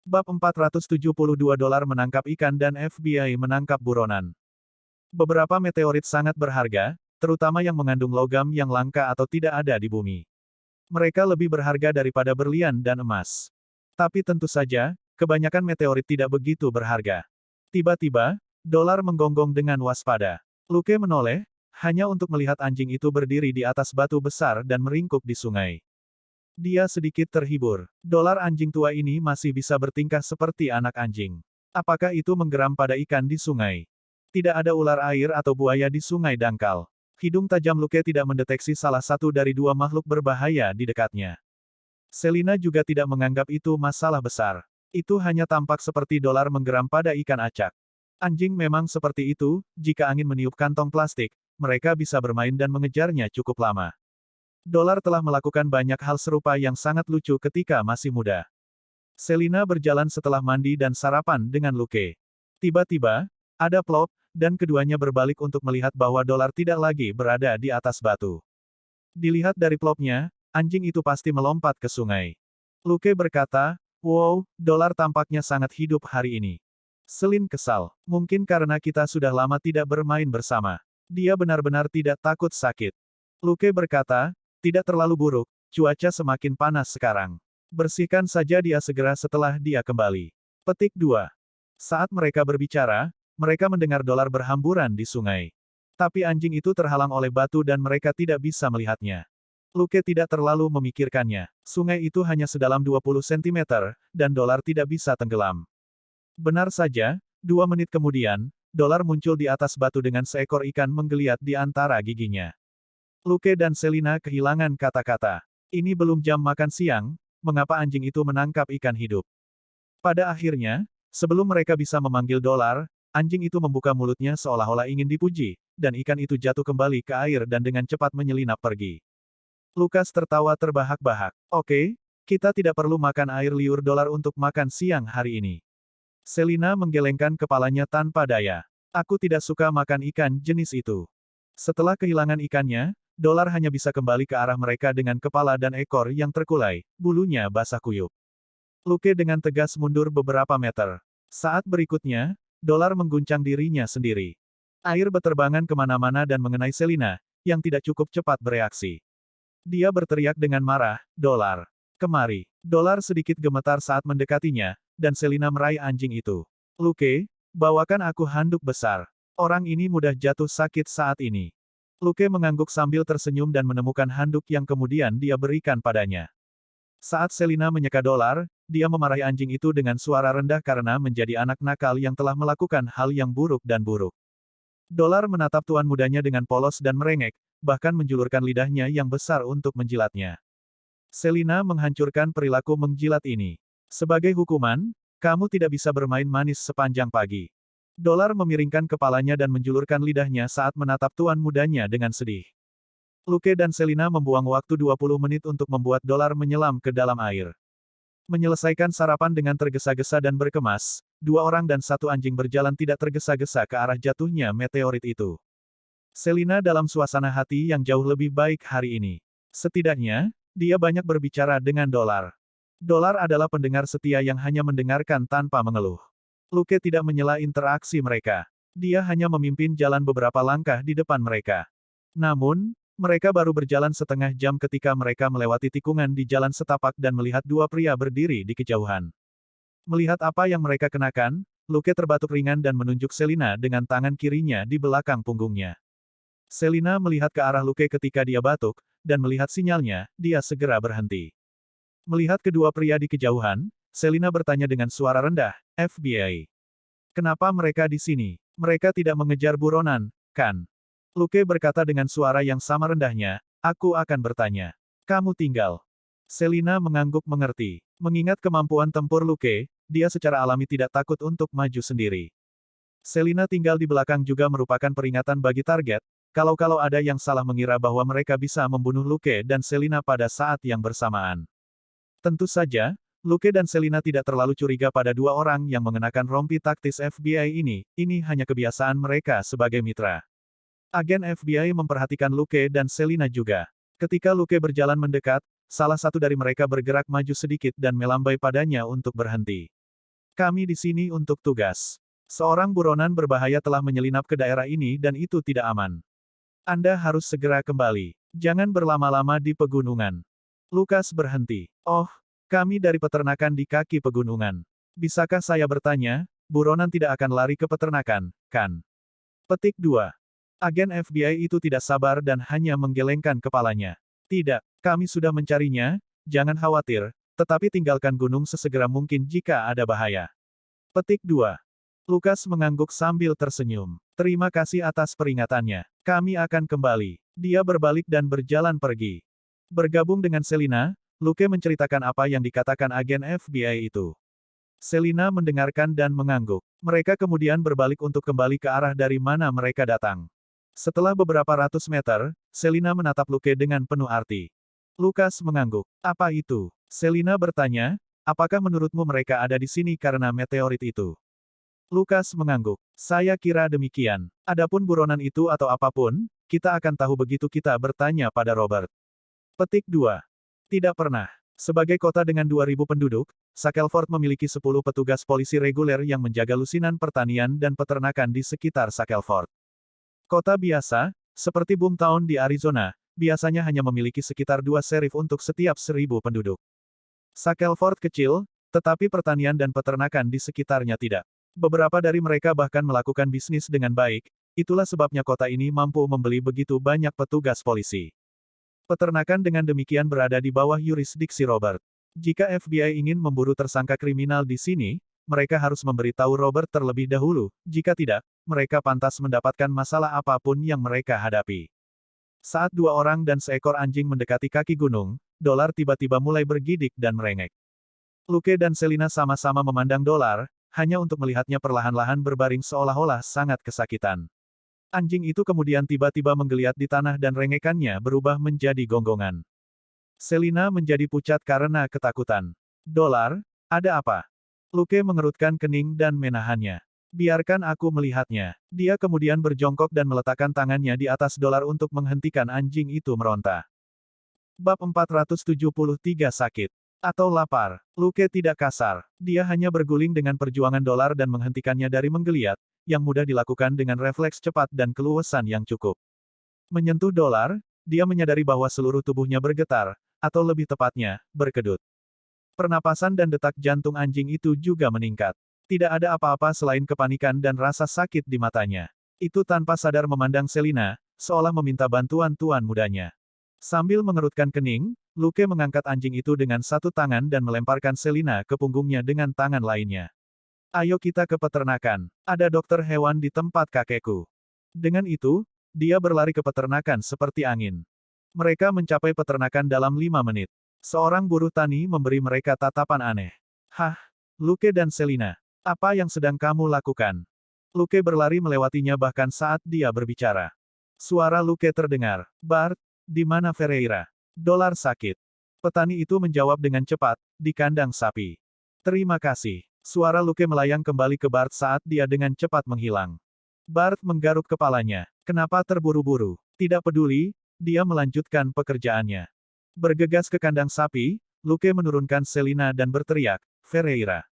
Bab 472 dolar menangkap ikan dan FBI menangkap buronan. Beberapa meteorit sangat berharga, terutama yang mengandung logam yang langka atau tidak ada di bumi. Mereka lebih berharga daripada berlian dan emas. Tapi tentu saja, kebanyakan meteorit tidak begitu berharga. Tiba-tiba, dolar menggonggong dengan waspada. Luke menoleh, hanya untuk melihat anjing itu berdiri di atas batu besar dan meringkuk di sungai. Dia sedikit terhibur. Dolar anjing tua ini masih bisa bertingkah seperti anak anjing. Apakah itu menggeram pada ikan di sungai? Tidak ada ular air atau buaya di sungai dangkal. Hidung tajam Luke tidak mendeteksi salah satu dari dua makhluk berbahaya di dekatnya. Selina juga tidak menganggap itu masalah besar. Itu hanya tampak seperti dolar menggeram pada ikan acak. Anjing memang seperti itu, jika angin meniup kantong plastik, mereka bisa bermain dan mengejarnya cukup lama. Dolar telah melakukan banyak hal serupa yang sangat lucu ketika masih muda. Selina berjalan setelah mandi dan sarapan dengan Luke. Tiba-tiba, ada plop, dan keduanya berbalik untuk melihat bahwa dolar tidak lagi berada di atas batu. Dilihat dari plopnya, anjing itu pasti melompat ke sungai. Luke berkata, "Wow, dolar tampaknya sangat hidup hari ini." Selin kesal. Mungkin karena kita sudah lama tidak bermain bersama. Dia benar-benar tidak takut sakit. Luke berkata, "Tidak terlalu buruk, cuaca semakin panas sekarang. Bersihkan saja dia segera setelah dia kembali." Petik 2. Saat mereka berbicara, mereka mendengar dolar berhamburan di sungai. Tapi anjing itu terhalang oleh batu dan mereka tidak bisa melihatnya. Luke tidak terlalu memikirkannya. Sungai itu hanya sedalam 20 cm, dan dolar tidak bisa tenggelam. Benar saja, 2 menit kemudian, dolar muncul di atas batu dengan seekor ikan menggeliat di antara giginya. Luke dan Selina kehilangan kata-kata. Ini belum jam makan siang, mengapa anjing itu menangkap ikan hidup? Pada akhirnya, sebelum mereka bisa memanggil dolar, anjing itu membuka mulutnya seolah-olah ingin dipuji, dan ikan itu jatuh kembali ke air dan dengan cepat menyelinap pergi. Lukas tertawa terbahak-bahak. "Oke, kita tidak perlu makan air liur dolar untuk makan siang hari ini." Selina menggelengkan kepalanya tanpa daya. "Aku tidak suka makan ikan jenis itu." Setelah kehilangan ikannya, dolar hanya bisa kembali ke arah mereka dengan kepala dan ekor yang terkulai, bulunya basah kuyup. Luke dengan tegas mundur beberapa meter. Saat berikutnya, dolar mengguncang dirinya sendiri. Air beterbangan kemana-mana dan mengenai Selina, yang tidak cukup cepat bereaksi. Dia berteriak dengan marah, "Dolar! Kemari!" Dolar sedikit gemetar saat mendekatinya, dan Selina meraih anjing itu. "Luke, bawakan aku handuk besar. Orang ini mudah jatuh sakit saat ini." Luke mengangguk sambil tersenyum dan menemukan handuk yang kemudian dia berikan padanya. Saat Selina menyeka dolar, dia memarahi anjing itu dengan suara rendah karena menjadi anak nakal yang telah melakukan hal yang buruk dan buruk. Dolar menatap tuan mudanya dengan polos dan merengek, bahkan menjulurkan lidahnya yang besar untuk menjilatnya. Selina menghancurkan perilaku menjilat ini. "Sebagai hukuman, kamu tidak bisa bermain manis sepanjang pagi." Dolar memiringkan kepalanya dan menjulurkan lidahnya saat menatap tuan mudanya dengan sedih. Luke dan Selina membuang waktu 20 menit untuk membuat dolar menyelam ke dalam air. Menyelesaikan sarapan dengan tergesa-gesa dan berkemas, 2 orang dan 1 anjing berjalan tidak tergesa-gesa ke arah jatuhnya meteorit itu. Selina dalam suasana hati yang jauh lebih baik hari ini. Setidaknya, dia banyak berbicara dengan dolar. Dolar adalah pendengar setia yang hanya mendengarkan tanpa mengeluh. Luke tidak menyela interaksi mereka. Dia hanya memimpin jalan beberapa langkah di depan mereka. Namun, mereka baru berjalan setengah jam ketika mereka melewati tikungan di jalan setapak dan melihat 2 pria berdiri di kejauhan. Melihat apa yang mereka kenakan, Luke terbatuk ringan dan menunjuk Selina dengan tangan kirinya di belakang punggungnya. Selina melihat ke arah Luke ketika dia batuk, dan melihat sinyalnya, dia segera berhenti. Melihat kedua pria di kejauhan, Selina bertanya dengan suara rendah, "FBI. Kenapa mereka di sini? Mereka tidak mengejar buronan, kan?" Luke berkata dengan suara yang sama rendahnya, "Aku akan bertanya. Kamu tinggal." Selina mengangguk mengerti. Mengingat kemampuan tempur Luke, dia secara alami tidak takut untuk maju sendiri. Selina tinggal di belakang juga merupakan peringatan bagi target, kalau-kalau ada yang salah mengira bahwa mereka bisa membunuh Luke dan Selina pada saat yang bersamaan. Tentu saja, Luke dan Selina tidak terlalu curiga pada 2 orang yang mengenakan rompi taktis FBI ini hanya kebiasaan mereka sebagai mitra. Agen FBI memperhatikan Luke dan Selina juga. Ketika Luke berjalan mendekat, salah satu dari mereka bergerak maju sedikit dan melambai padanya untuk berhenti. Kami di sini untuk tugas. Seorang buronan berbahaya telah menyelinap ke daerah ini dan itu tidak aman. Anda harus segera kembali. Jangan berlama-lama di pegunungan. Lukas berhenti. Oh, kami dari peternakan di kaki pegunungan. Bisakah saya bertanya, buronan tidak akan lari ke peternakan, kan? Petik 2. Agen FBI itu tidak sabar dan hanya menggelengkan kepalanya. Tidak, kami sudah mencarinya, jangan khawatir, tetapi tinggalkan gunung sesegera mungkin jika ada bahaya. Petik 2. Lukas mengangguk sambil tersenyum. Terima kasih atas peringatannya. Kami akan kembali. Dia berbalik dan berjalan pergi. Bergabung dengan Selina, Luke menceritakan apa yang dikatakan agen FBI itu. Selina mendengarkan dan mengangguk. Mereka kemudian berbalik untuk kembali ke arah dari mana mereka datang. Setelah beberapa ratus meter, Selina menatap Luke dengan penuh arti. Lukas mengangguk. Apa itu? Selina bertanya, apakah menurutmu mereka ada di sini karena meteorit itu? Lukas mengangguk. Saya kira demikian. Adapun buronan itu atau apapun, kita akan tahu begitu kita bertanya pada Robert. Petik 2. Tidak pernah. Sebagai kota dengan 2.000 penduduk, Shackelford memiliki 10 petugas polisi reguler yang menjaga lusinan pertanian dan peternakan di sekitar Shackelford. Kota biasa, seperti Boomtown di Arizona, biasanya hanya memiliki sekitar 2 sheriff untuk setiap 1.000 penduduk. Shackelford kecil, tetapi pertanian dan peternakan di sekitarnya tidak. Beberapa dari mereka bahkan melakukan bisnis dengan baik, itulah sebabnya kota ini mampu membeli begitu banyak petugas polisi. Peternakan dengan demikian berada di bawah yurisdiksi Robert. Jika FBI ingin memburu tersangka kriminal di sini, mereka harus memberitahu Robert terlebih dahulu, jika tidak, mereka pantas mendapatkan masalah apapun yang mereka hadapi. Saat 2 orang dan seekor anjing mendekati kaki gunung, Dolar tiba-tiba mulai bergidik dan merengek. Luke dan Selina sama-sama memandang Dolar, hanya untuk melihatnya perlahan-lahan berbaring seolah-olah sangat kesakitan. Anjing itu kemudian tiba-tiba menggeliat di tanah dan rengekannya berubah menjadi gonggongan. Selina menjadi pucat karena ketakutan. Dolar, ada apa? Luke mengerutkan kening dan menahannya. Biarkan aku melihatnya. Dia kemudian berjongkok dan meletakkan tangannya di atas Dolar untuk menghentikan anjing itu meronta. Bab 473 sakit. Atau lapar. Luke tidak kasar. Dia hanya berguling dengan perjuangan Dolar dan menghentikannya dari menggeliat, yang mudah dilakukan dengan refleks cepat dan keluasan yang cukup. Menyentuh Dolar, dia menyadari bahwa seluruh tubuhnya bergetar, atau lebih tepatnya, berkedut. Pernapasan dan detak jantung anjing itu juga meningkat. Tidak ada apa-apa selain kepanikan dan rasa sakit di matanya. Itu tanpa sadar memandang Selina, seolah meminta bantuan tuan mudanya. Sambil mengerutkan kening, Luke mengangkat anjing itu dengan satu tangan dan melemparkan Selina ke punggungnya dengan tangan lainnya. Ayo kita ke peternakan. Ada dokter hewan di tempat kakekku. Dengan itu, dia berlari ke peternakan seperti angin. Mereka mencapai peternakan dalam 5 menit. Seorang buruh tani memberi mereka tatapan aneh. Hah? Luke dan Selina. Apa yang sedang kamu lakukan? Luke berlari melewatinya bahkan saat dia berbicara. Suara Luke terdengar. Bart, di mana Ferreira? Dolar sakit. Petani itu menjawab dengan cepat, di kandang sapi. Terima kasih. Suara Luke melayang kembali ke Bart saat dia dengan cepat menghilang. Bart menggaruk kepalanya. Kenapa terburu-buru? Tidak peduli, dia melanjutkan pekerjaannya. Bergegas ke kandang sapi, Luke menurunkan Selina dan berteriak, Ferreira.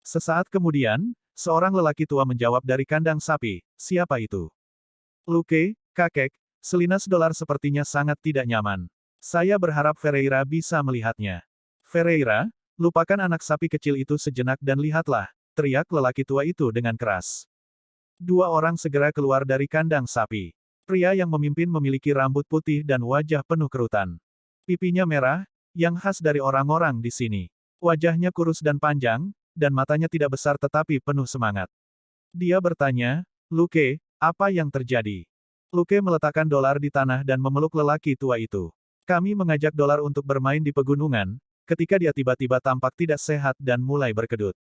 Sesaat kemudian, seorang lelaki tua menjawab dari kandang sapi, siapa itu? Luke, kakek, Selinas Dolar sepertinya sangat tidak nyaman. Saya berharap Ferreira bisa melihatnya. Ferreira, lupakan anak sapi kecil itu sejenak dan lihatlah, teriak lelaki tua itu dengan keras. 2 orang segera keluar dari kandang sapi. Pria yang memimpin memiliki rambut putih dan wajah penuh kerutan. Pipinya merah, yang khas dari orang-orang di sini. Wajahnya kurus dan panjang, dan matanya tidak besar tetapi penuh semangat. Dia bertanya, Luke, apa yang terjadi? Luke meletakkan Dolar di tanah dan memeluk lelaki tua itu. Kami mengajak Dolar untuk bermain di pegunungan, ketika dia tiba-tiba tampak tidak sehat dan mulai berkedut.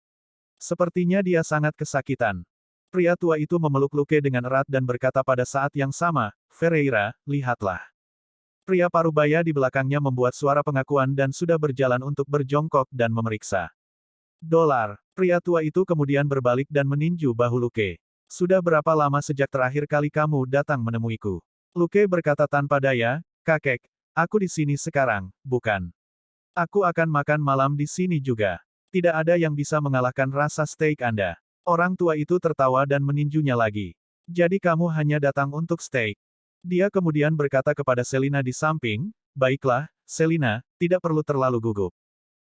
Sepertinya dia sangat kesakitan. Pria tua itu memeluk Luke dengan erat dan berkata pada saat yang sama, Ferreira, lihatlah. Pria parubaya di belakangnya membuat suara pengakuan dan sudah berjalan untuk berjongkok dan memeriksa. Dolar. Pria tua itu kemudian berbalik dan meninju bahu Luke. Sudah berapa lama sejak terakhir kali kamu datang menemuiku? Luke berkata tanpa daya, kakek, aku di sini sekarang, bukan? Aku akan makan malam di sini juga. Tidak ada yang bisa mengalahkan rasa steak Anda. Orang tua itu tertawa dan meninjunya lagi. Jadi kamu hanya datang untuk steak. Dia kemudian berkata kepada Selina di samping, baiklah, Selina, tidak perlu terlalu gugup.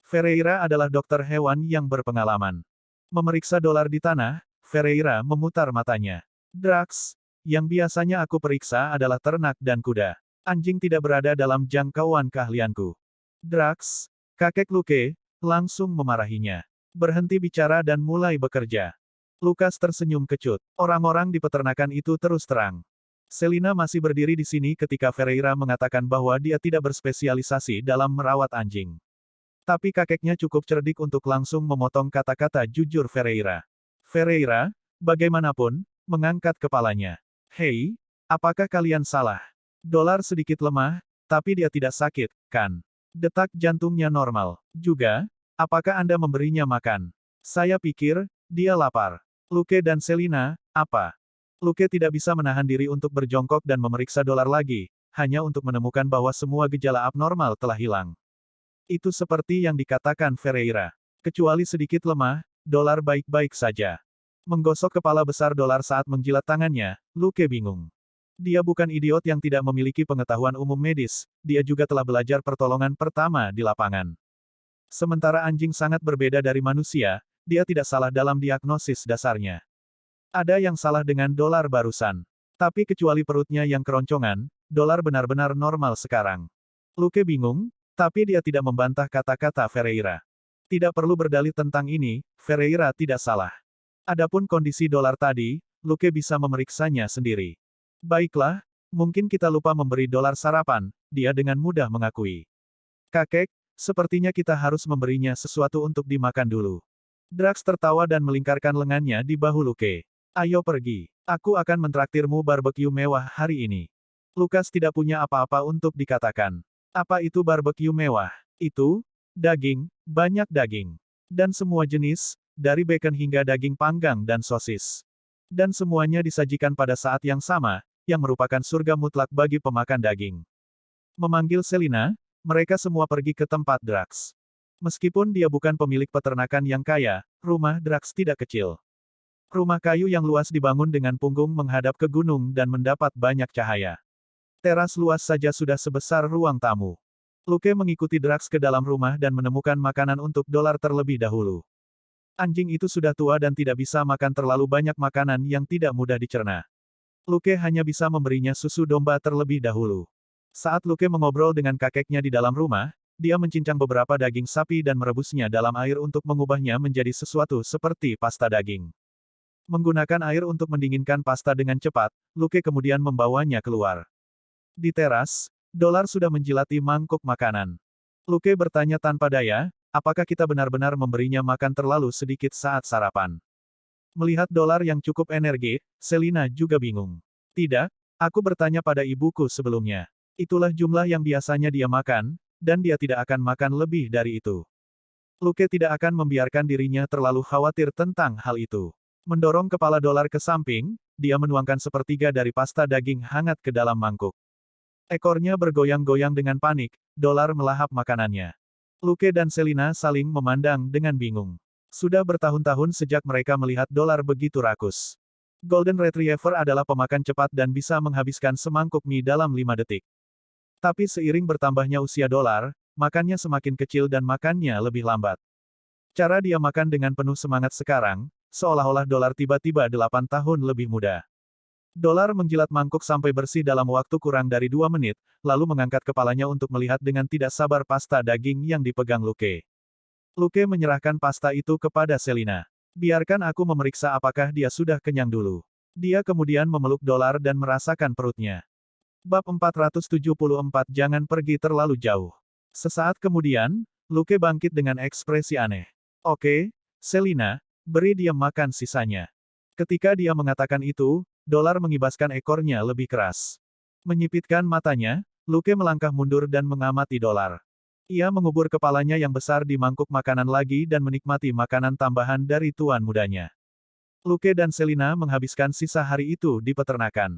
Ferreira adalah dokter hewan yang berpengalaman. Memeriksa dolar di tanah, Ferreira memutar matanya. Drax, yang biasanya aku periksa adalah ternak dan kuda. Anjing tidak berada dalam jangkauan keahlianku. Drax, kakek Luke, langsung memarahinya. Berhenti bicara dan mulai bekerja. Lukas tersenyum kecut. Orang-orang di peternakan itu terus terang. Selina masih berdiri di sini ketika Ferreira mengatakan bahwa dia tidak berspesialisasi dalam merawat anjing. Tapi kakeknya cukup cerdik untuk langsung memotong kata-kata jujur Ferreira. Ferreira, bagaimanapun, mengangkat kepalanya. Hei, apakah kalian salah? Dolar sedikit lemah, tapi dia tidak sakit, kan? Detak jantungnya normal. Juga, apakah Anda memberinya makan? Saya pikir, dia lapar. Luke dan Selina, apa? Luke tidak bisa menahan diri untuk berjongkok dan memeriksa dolar lagi, hanya untuk menemukan bahwa semua gejala abnormal telah hilang. Itu seperti yang dikatakan Ferreira. Kecuali sedikit lemah, dolar baik-baik saja. Menggosok kepala besar dolar saat menjilat tangannya, Luke bingung. Dia bukan idiot yang tidak memiliki pengetahuan umum medis, dia juga telah belajar pertolongan pertama di lapangan. Sementara anjing sangat berbeda dari manusia, dia tidak salah dalam diagnosis dasarnya. Ada yang salah dengan dolar barusan. Tapi kecuali perutnya yang keroncongan, dolar benar-benar normal sekarang. Luke bingung, tapi dia tidak membantah kata-kata Ferreira. Tidak perlu berdalih tentang ini, Ferreira tidak salah. Adapun kondisi dolar tadi, Luke bisa memeriksanya sendiri. Baiklah, mungkin kita lupa memberi dolar sarapan, dia dengan mudah mengakui. Kakek, sepertinya kita harus memberinya sesuatu untuk dimakan dulu. Drax tertawa dan melingkarkan lengannya di bahu Luke. Ayo pergi. Aku akan mentraktirmu barbeque mewah hari ini. Lukas tidak punya apa-apa untuk dikatakan. Apa itu barbeque mewah? Itu, daging, banyak daging. Dan semua jenis, dari bacon hingga daging panggang dan sosis. Dan semuanya disajikan pada saat yang sama, yang merupakan surga mutlak bagi pemakan daging. Memanggil Selina, mereka semua pergi ke tempat Drax. Meskipun dia bukan pemilik peternakan yang kaya, rumah Drax tidak kecil. Rumah kayu yang luas dibangun dengan punggung menghadap ke gunung dan mendapat banyak cahaya. Teras luas saja sudah sebesar ruang tamu. Luke mengikuti Drax ke dalam rumah dan menemukan makanan untuk dolar terlebih dahulu. Anjing itu sudah tua dan tidak bisa makan terlalu banyak makanan yang tidak mudah dicerna. Luke hanya bisa memberinya susu domba terlebih dahulu. Saat Luke mengobrol dengan kakeknya di dalam rumah, dia mencincang beberapa daging sapi dan merebusnya dalam air untuk mengubahnya menjadi sesuatu seperti pasta daging. Menggunakan air untuk mendinginkan pasta dengan cepat, Luke kemudian membawanya keluar. Di teras, dolar sudah menjilati mangkuk makanan. Luke bertanya tanpa daya, apakah kita benar-benar memberinya makan terlalu sedikit saat sarapan? Melihat dolar yang cukup energi, Selina juga bingung. Tidak, aku bertanya pada ibuku sebelumnya. Itulah jumlah yang biasanya dia makan, dan dia tidak akan makan lebih dari itu. Luke tidak akan membiarkan dirinya terlalu khawatir tentang hal itu. Mendorong kepala dolar ke samping, dia menuangkan sepertiga dari pasta daging hangat ke dalam mangkuk. Ekornya bergoyang-goyang dengan panik, dolar melahap makanannya. Luke dan Selina saling memandang dengan bingung. Sudah bertahun-tahun sejak mereka melihat dolar begitu rakus. Golden Retriever adalah pemakan cepat dan bisa menghabiskan semangkuk mie dalam 5 detik. Tapi seiring bertambahnya usia dolar, makannya semakin kecil dan makannya lebih lambat. Cara dia makan dengan penuh semangat sekarang, seolah-olah dolar tiba-tiba 8 tahun lebih muda. Dolar menjilat mangkuk sampai bersih dalam waktu kurang dari 2 menit, lalu mengangkat kepalanya untuk melihat dengan tidak sabar pasta daging yang dipegang Luke. Luke menyerahkan pasta itu kepada Selina. Biarkan aku memeriksa apakah dia sudah kenyang dulu. Dia kemudian memeluk dolar dan merasakan perutnya. Bab 474 Jangan pergi terlalu jauh. Sesaat kemudian, Luke bangkit dengan ekspresi aneh. Oke, Selina, beri dia makan sisanya. Ketika dia mengatakan itu, dolar mengibaskan ekornya lebih keras. Menyipitkan matanya, Luke melangkah mundur dan mengamati dolar. Ia mengubur kepalanya yang besar di mangkuk makanan lagi dan menikmati makanan tambahan dari tuan mudanya. Luke dan Selina menghabiskan sisa hari itu di peternakan.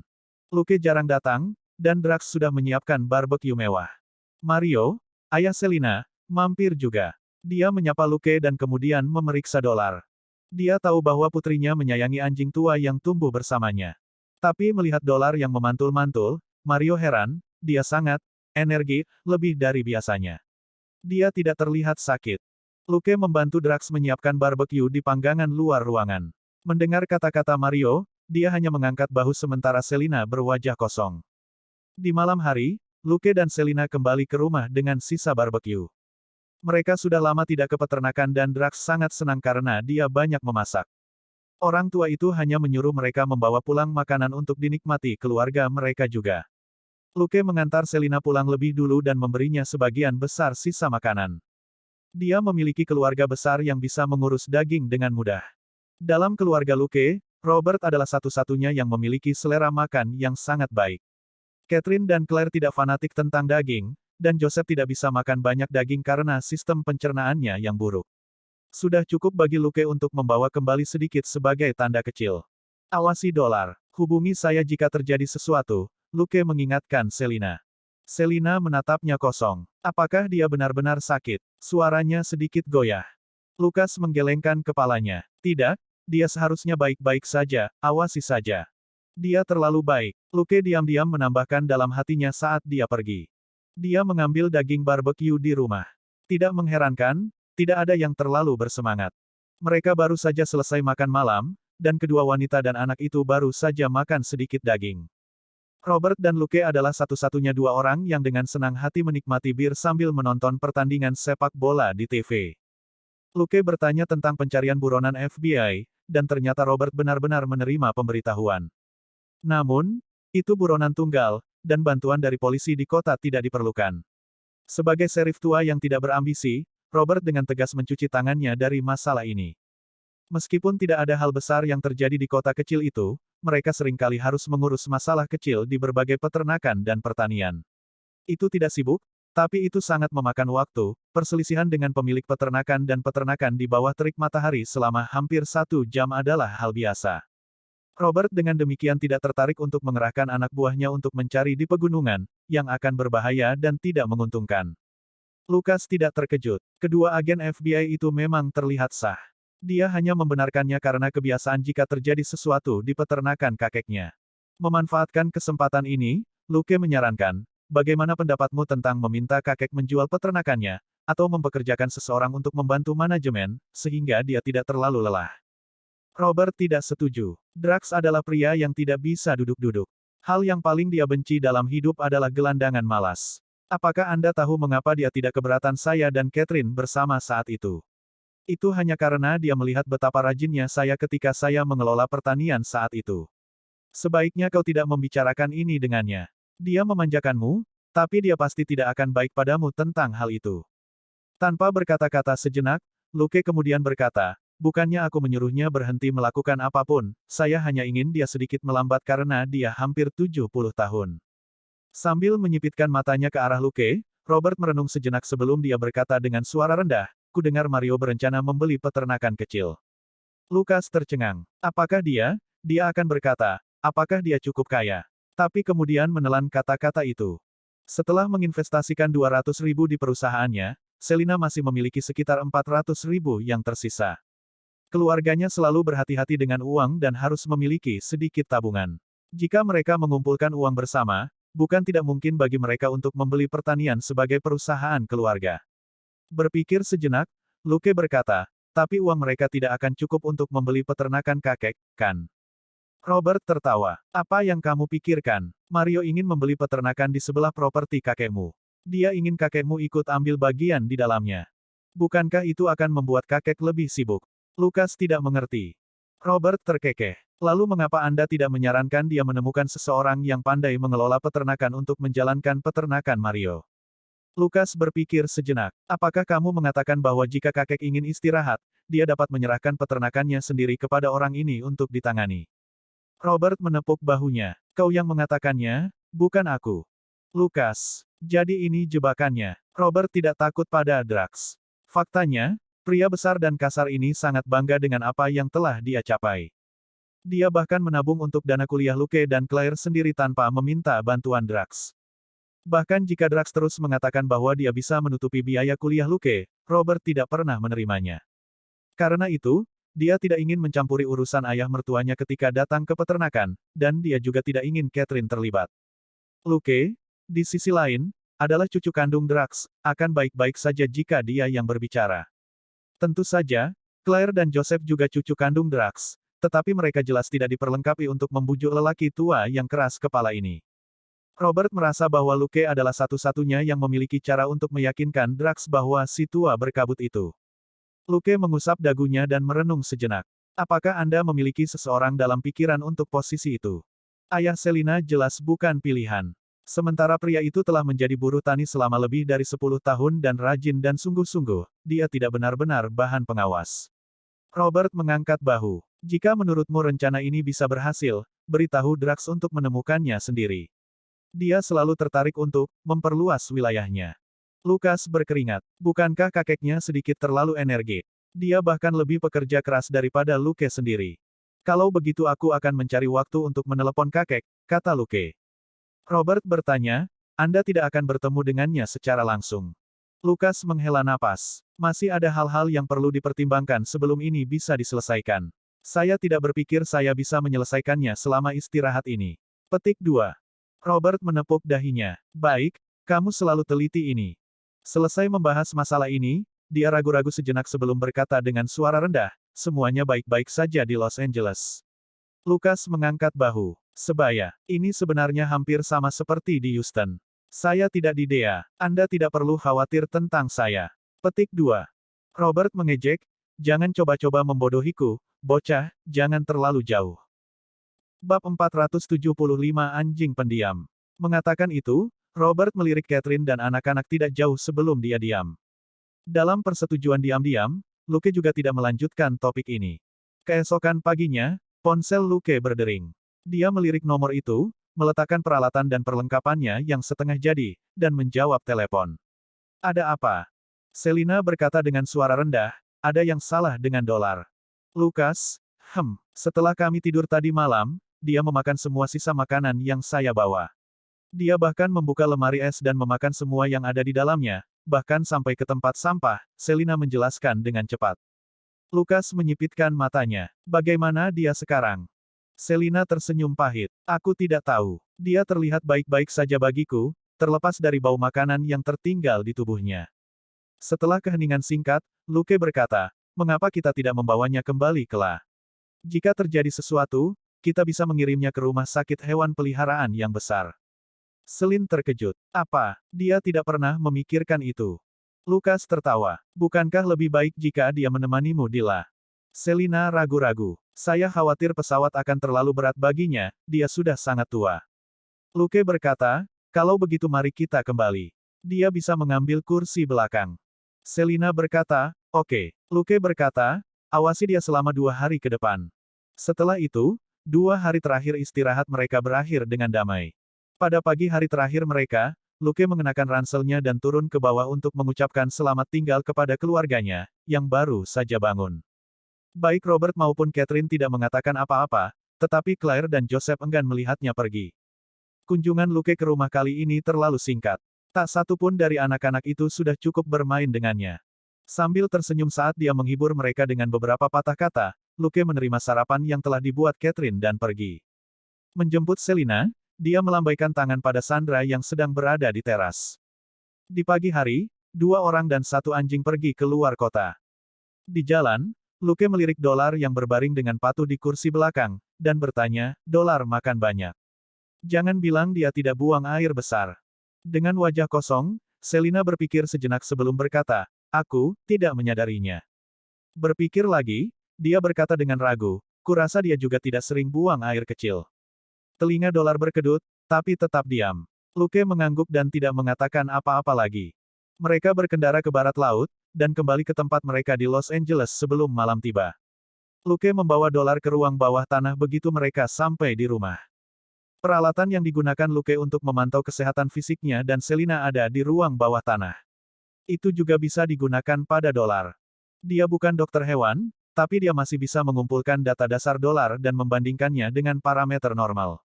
Luke jarang datang, dan Drax sudah menyiapkan barbeque mewah. Mario, ayah Selina, mampir juga. Dia menyapa Luke dan kemudian memeriksa dolar. Dia tahu bahwa putrinya menyayangi anjing tua yang tumbuh bersamanya. Tapi melihat dolar yang memantul-mantul, Mario heran, dia sangat energi, lebih dari biasanya. Dia tidak terlihat sakit. Luke membantu Drax menyiapkan barbeque di panggangan luar ruangan. Mendengar kata-kata Mario, dia hanya mengangkat bahu sementara Selina berwajah kosong. Di malam hari, Luke dan Selina kembali ke rumah dengan sisa barbeque. Mereka sudah lama tidak ke peternakan dan Drax sangat senang karena dia banyak memasak. Orang tua itu hanya menyuruh mereka membawa pulang makanan untuk dinikmati keluarga mereka juga. Luke mengantar Selina pulang lebih dulu dan memberinya sebagian besar sisa makanan. Dia memiliki keluarga besar yang bisa mengurus daging dengan mudah. Dalam keluarga Luke, Robert adalah satu-satunya yang memiliki selera makan yang sangat baik. Catherine dan Claire tidak fanatik tentang daging, dan Joseph tidak bisa makan banyak daging karena sistem pencernaannya yang buruk. Sudah cukup bagi Luke untuk membawa kembali sedikit sebagai tanda kecil. Awasi dolar. Hubungi saya jika terjadi sesuatu, Luke mengingatkan Selina. Selina menatapnya kosong. Apakah dia benar-benar sakit? Suaranya sedikit goyah. Lukas menggelengkan kepalanya. Tidak, dia seharusnya baik-baik saja, awasi saja. Dia terlalu baik. Luke diam-diam menambahkan dalam hatinya saat dia pergi. Dia mengambil daging barbeque di rumah. Tidak mengherankan, tidak ada yang terlalu bersemangat. Mereka baru saja selesai makan malam, dan kedua wanita dan anak itu baru saja makan sedikit daging. Robert dan Luke adalah satu-satunya dua orang yang dengan senang hati menikmati bir sambil menonton pertandingan sepak bola di TV. Luke bertanya tentang pencarian buronan FBI, dan ternyata Robert benar-benar menerima pemberitahuan. Namun, itu buronan tunggal, dan bantuan dari polisi di kota tidak diperlukan. Sebagai serif tua yang tidak berambisi, Robert dengan tegas mencuci tangannya dari masalah ini. Meskipun tidak ada hal besar yang terjadi di kota kecil itu, mereka seringkali harus mengurus masalah kecil di berbagai peternakan dan pertanian. Itu tidak sibuk, tapi itu sangat memakan waktu. Perselisihan dengan pemilik peternakan dan peternakan di bawah terik matahari selama hampir 1 jam adalah hal biasa. Robert dengan demikian tidak tertarik untuk mengerahkan anak buahnya untuk mencari di pegunungan, yang akan berbahaya dan tidak menguntungkan. Lukas tidak terkejut. Kedua agen FBI itu memang terlihat sah. Dia hanya membenarkannya karena kebiasaan jika terjadi sesuatu di peternakan kakeknya. Memanfaatkan kesempatan ini, Luke menyarankan, bagaimana pendapatmu tentang meminta kakek menjual peternakannya, atau mempekerjakan seseorang untuk membantu manajemen, sehingga dia tidak terlalu lelah. Robert tidak setuju. Drax adalah pria yang tidak bisa duduk-duduk. Hal yang paling dia benci dalam hidup adalah gelandangan malas. Apakah Anda tahu mengapa dia tidak keberatan saya dan Catherine bersama saat itu? Itu hanya karena dia melihat betapa rajinnya saya ketika saya mengelola pertanian saat itu. Sebaiknya kau tidak membicarakan ini dengannya. Dia memanjakanmu, tapi dia pasti tidak akan baik padamu tentang hal itu. Tanpa berkata-kata sejenak, Luke kemudian berkata, bukannya aku menyuruhnya berhenti melakukan apapun, saya hanya ingin dia sedikit melambat karena dia hampir 70 tahun. Sambil menyipitkan matanya ke arah Luke, Robert merenung sejenak sebelum dia berkata dengan suara rendah, ku dengar Mario berencana membeli peternakan kecil. Lukas tercengang. Apakah dia? Dia akan berkata, apakah dia cukup kaya? Tapi kemudian menelan kata-kata itu. Setelah menginvestasikan 200.000 di perusahaannya, Selina masih memiliki sekitar 400.000 yang tersisa. Keluarganya selalu berhati-hati dengan uang dan harus memiliki sedikit tabungan. Jika mereka mengumpulkan uang bersama, bukan tidak mungkin bagi mereka untuk membeli pertanian sebagai perusahaan keluarga. Berpikir sejenak, Luke berkata, tapi uang mereka tidak akan cukup untuk membeli peternakan kakek, kan? Robert tertawa. Apa yang kamu pikirkan? Mario ingin membeli peternakan di sebelah properti kakekmu. Dia ingin kakekmu ikut ambil bagian di dalamnya. Bukankah itu akan membuat kakek lebih sibuk? Lukas tidak mengerti. Robert terkekeh. Lalu mengapa Anda tidak menyarankan dia menemukan seseorang yang pandai mengelola peternakan untuk menjalankan peternakan Mario? Lukas berpikir sejenak. Apakah kamu mengatakan bahwa jika kakek ingin istirahat, dia dapat menyerahkan peternakannya sendiri kepada orang ini untuk ditangani? Robert menepuk bahunya. Kau yang mengatakannya, bukan aku. Lukas. Jadi ini jebakannya. Robert tidak takut pada Drax. Faktanya, pria besar dan kasar ini sangat bangga dengan apa yang telah dia capai. Dia bahkan menabung untuk dana kuliah Luke dan Claire sendiri tanpa meminta bantuan Drax. Bahkan jika Drax terus mengatakan bahwa dia bisa menutupi biaya kuliah Luke, Robert tidak pernah menerimanya. Karena itu, dia tidak ingin mencampuri urusan ayah mertuanya ketika datang ke peternakan, dan dia juga tidak ingin Catherine terlibat. Luke, di sisi lain, adalah cucu kandung Drax, akan baik-baik saja jika dia yang berbicara. Tentu saja, Claire dan Joseph juga cucu kandung Drax, tetapi mereka jelas tidak diperlengkapi untuk membujuk lelaki tua yang keras kepala ini. Robert merasa bahwa Luke adalah satu-satunya yang memiliki cara untuk meyakinkan Drax bahwa si tua berkabut itu. Luke mengusap dagunya dan merenung sejenak. Apakah Anda memiliki seseorang dalam pikiran untuk posisi itu? Ayah Selina jelas bukan pilihan. Sementara pria itu telah menjadi buruh tani selama lebih dari 10 tahun dan rajin dan sungguh-sungguh, dia tidak benar-benar bahan pengawas. Robert mengangkat bahu. Jika menurutmu rencana ini bisa berhasil, beritahu Drax untuk menemukannya sendiri. Dia selalu tertarik untuk memperluas wilayahnya. Lukas berkeringat. Bukankah kakeknya sedikit terlalu energik? Dia bahkan lebih pekerja keras daripada Luke sendiri. Kalau begitu aku akan mencari waktu untuk menelepon kakek, kata Luke. Robert bertanya, Anda tidak akan bertemu dengannya secara langsung. Lukas menghela napas. Masih ada hal-hal yang perlu dipertimbangkan sebelum ini bisa diselesaikan. Saya tidak berpikir saya bisa menyelesaikannya selama istirahat ini. Petik 2. Robert menepuk dahinya. Baik, kamu selalu teliti ini. Selesai membahas masalah ini, dia ragu-ragu sejenak sebelum berkata dengan suara rendah, semuanya baik-baik saja di Los Angeles. Lukas mengangkat bahu. Sebaya, ini sebenarnya hampir sama seperti di Houston. Saya tidak di Dea, Anda tidak perlu khawatir tentang saya. Petik 2. Robert mengejek, jangan coba-coba membodohiku, bocah, jangan terlalu jauh. Bab 475 Anjing Pendiam. Mengatakan itu, Robert melirik Catherine dan anak-anak tidak jauh sebelum dia diam. Dalam persetujuan diam-diam, Luke juga tidak melanjutkan topik ini. Keesokan paginya, ponsel Luke berdering. Dia melirik nomor itu, meletakkan peralatan dan perlengkapannya yang setengah jadi, dan menjawab telepon. Ada apa? Selina berkata dengan suara rendah, ada yang salah dengan dolar. Lukas, setelah kami tidur tadi malam, dia memakan semua sisa makanan yang saya bawa. Dia bahkan membuka lemari es dan memakan semua yang ada di dalamnya, bahkan sampai ke tempat sampah, Selina menjelaskan dengan cepat. Lukas menyipitkan matanya. Bagaimana dia sekarang? Selina tersenyum pahit. Aku tidak tahu. Dia terlihat baik-baik saja bagiku, terlepas dari bau makanan yang tertinggal di tubuhnya. Setelah keheningan singkat, Luke berkata, mengapa kita tidak membawanya kembali ke La? Jika terjadi sesuatu, kita bisa mengirimnya ke rumah sakit hewan peliharaan yang besar. Selin terkejut. Apa? Dia tidak pernah memikirkan itu. Lukas tertawa. Bukankah lebih baik jika dia menemanimu di La? Selina ragu-ragu. Saya khawatir pesawat akan terlalu berat baginya, dia sudah sangat tua. Luke berkata, kalau begitu mari kita kembali. Dia bisa mengambil kursi belakang. Selina berkata, oke. Luke berkata, awasi dia selama 2 hari ke depan. Setelah itu, 2 hari terakhir istirahat mereka berakhir dengan damai. Pada pagi hari terakhir mereka, Luke mengenakan ranselnya dan turun ke bawah untuk mengucapkan selamat tinggal kepada keluarganya, yang baru saja bangun. Baik Robert maupun Catherine tidak mengatakan apa-apa, tetapi Claire dan Joseph enggan melihatnya pergi. Kunjungan Luke ke rumah kali ini terlalu singkat. Tak satu pun dari anak-anak itu sudah cukup bermain dengannya. Sambil tersenyum saat dia menghibur mereka dengan beberapa patah kata, Luke menerima sarapan yang telah dibuat Catherine dan pergi. Menjemput Selina, dia melambaikan tangan pada Sandra yang sedang berada di teras. Di pagi hari, 2 orang dan 1 anjing pergi ke luar kota. Di jalan, Luke melirik Dolar yang berbaring dengan patuh di kursi belakang, dan bertanya, Dolar makan banyak. Jangan bilang dia tidak buang air besar. Dengan wajah kosong, Selina berpikir sejenak sebelum berkata, aku tidak menyadarinya. Berpikir lagi, dia berkata dengan ragu, kurasa dia juga tidak sering buang air kecil. Telinga Dolar berkedut, tapi tetap diam. Luke mengangguk dan tidak mengatakan apa-apa lagi. Mereka berkendara ke barat laut, dan kembali ke tempat mereka di Los Angeles sebelum malam tiba. Luke membawa Dolar ke ruang bawah tanah begitu mereka sampai di rumah. Peralatan yang digunakan Luke untuk memantau kesehatan fisiknya dan Selina ada di ruang bawah tanah. Itu juga bisa digunakan pada Dolar. Dia bukan dokter hewan, tapi dia masih bisa mengumpulkan data dasar Dolar dan membandingkannya dengan parameter normal.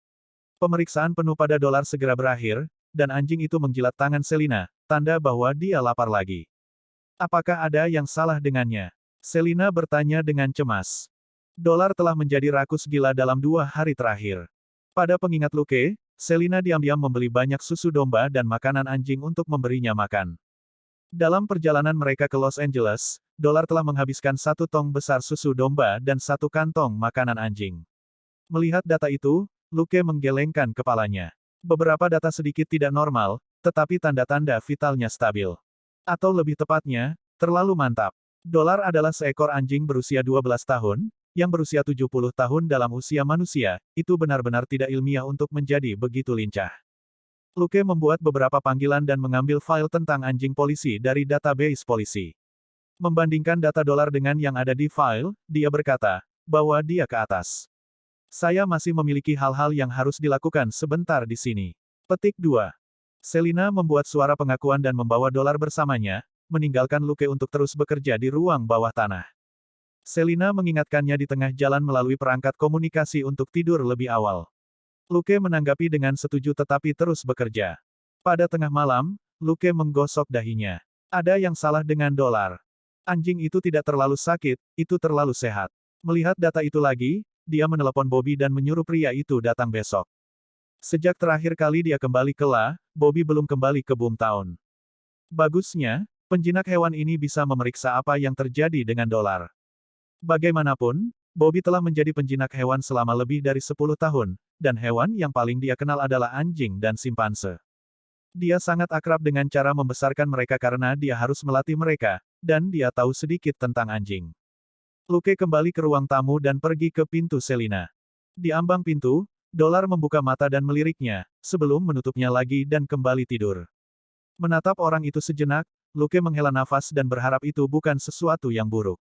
Pemeriksaan penuh pada Dolar segera berakhir, dan anjing itu menjilat tangan Selina, tanda bahwa dia lapar lagi. Apakah ada yang salah dengannya? Selina bertanya dengan cemas. Dolar telah menjadi rakus gila dalam 2 hari terakhir. Pada pengingat Luke, Selina diam-diam membeli banyak susu domba dan makanan anjing untuk memberinya makan. Dalam perjalanan mereka ke Los Angeles, Dolar telah menghabiskan 1 tong besar susu domba dan 1 kantong makanan anjing. Melihat data itu, Luke menggelengkan kepalanya. Beberapa data sedikit tidak normal, tetapi tanda-tanda vitalnya stabil. Atau lebih tepatnya, terlalu mantap. Dolar adalah seekor anjing berusia 12 tahun, yang berusia 70 tahun dalam usia manusia, itu benar-benar tidak ilmiah untuk menjadi begitu lincah. Luke membuat beberapa panggilan dan mengambil file tentang anjing polisi dari database polisi. Membandingkan data Dolar dengan yang ada di file, dia berkata, bahwa dia ke atas. Saya masih memiliki hal-hal yang harus dilakukan sebentar di sini. Petik 2. Selina membuat suara pengakuan dan membawa Dolar bersamanya, meninggalkan Luke untuk terus bekerja di ruang bawah tanah. Selina mengingatkannya di tengah jalan melalui perangkat komunikasi untuk tidur lebih awal. Luke menanggapi dengan setuju tetapi terus bekerja. Pada tengah malam, Luke menggosok dahinya. Ada yang salah dengan Dolar. Anjing itu tidak terlalu sakit, itu terlalu sehat. Melihat data itu lagi, dia menelepon Bobby dan menyuruh pria itu datang besok. Sejak terakhir kali dia kembali ke La, Bobby belum kembali ke Boomtown. Bagusnya, penjinak hewan ini bisa memeriksa apa yang terjadi dengan Dolar. Bagaimanapun, Bobby telah menjadi penjinak hewan selama lebih dari 10 tahun, dan hewan yang paling dia kenal adalah anjing dan simpanse. Dia sangat akrab dengan cara membesarkan mereka karena dia harus melatih mereka, dan dia tahu sedikit tentang anjing. Luke kembali ke ruang tamu dan pergi ke pintu Selina. Di ambang pintu, Dolar membuka mata dan meliriknya, sebelum menutupnya lagi dan kembali tidur. Menatap orang itu sejenak, Luke menghela nafas dan berharap itu bukan sesuatu yang buruk.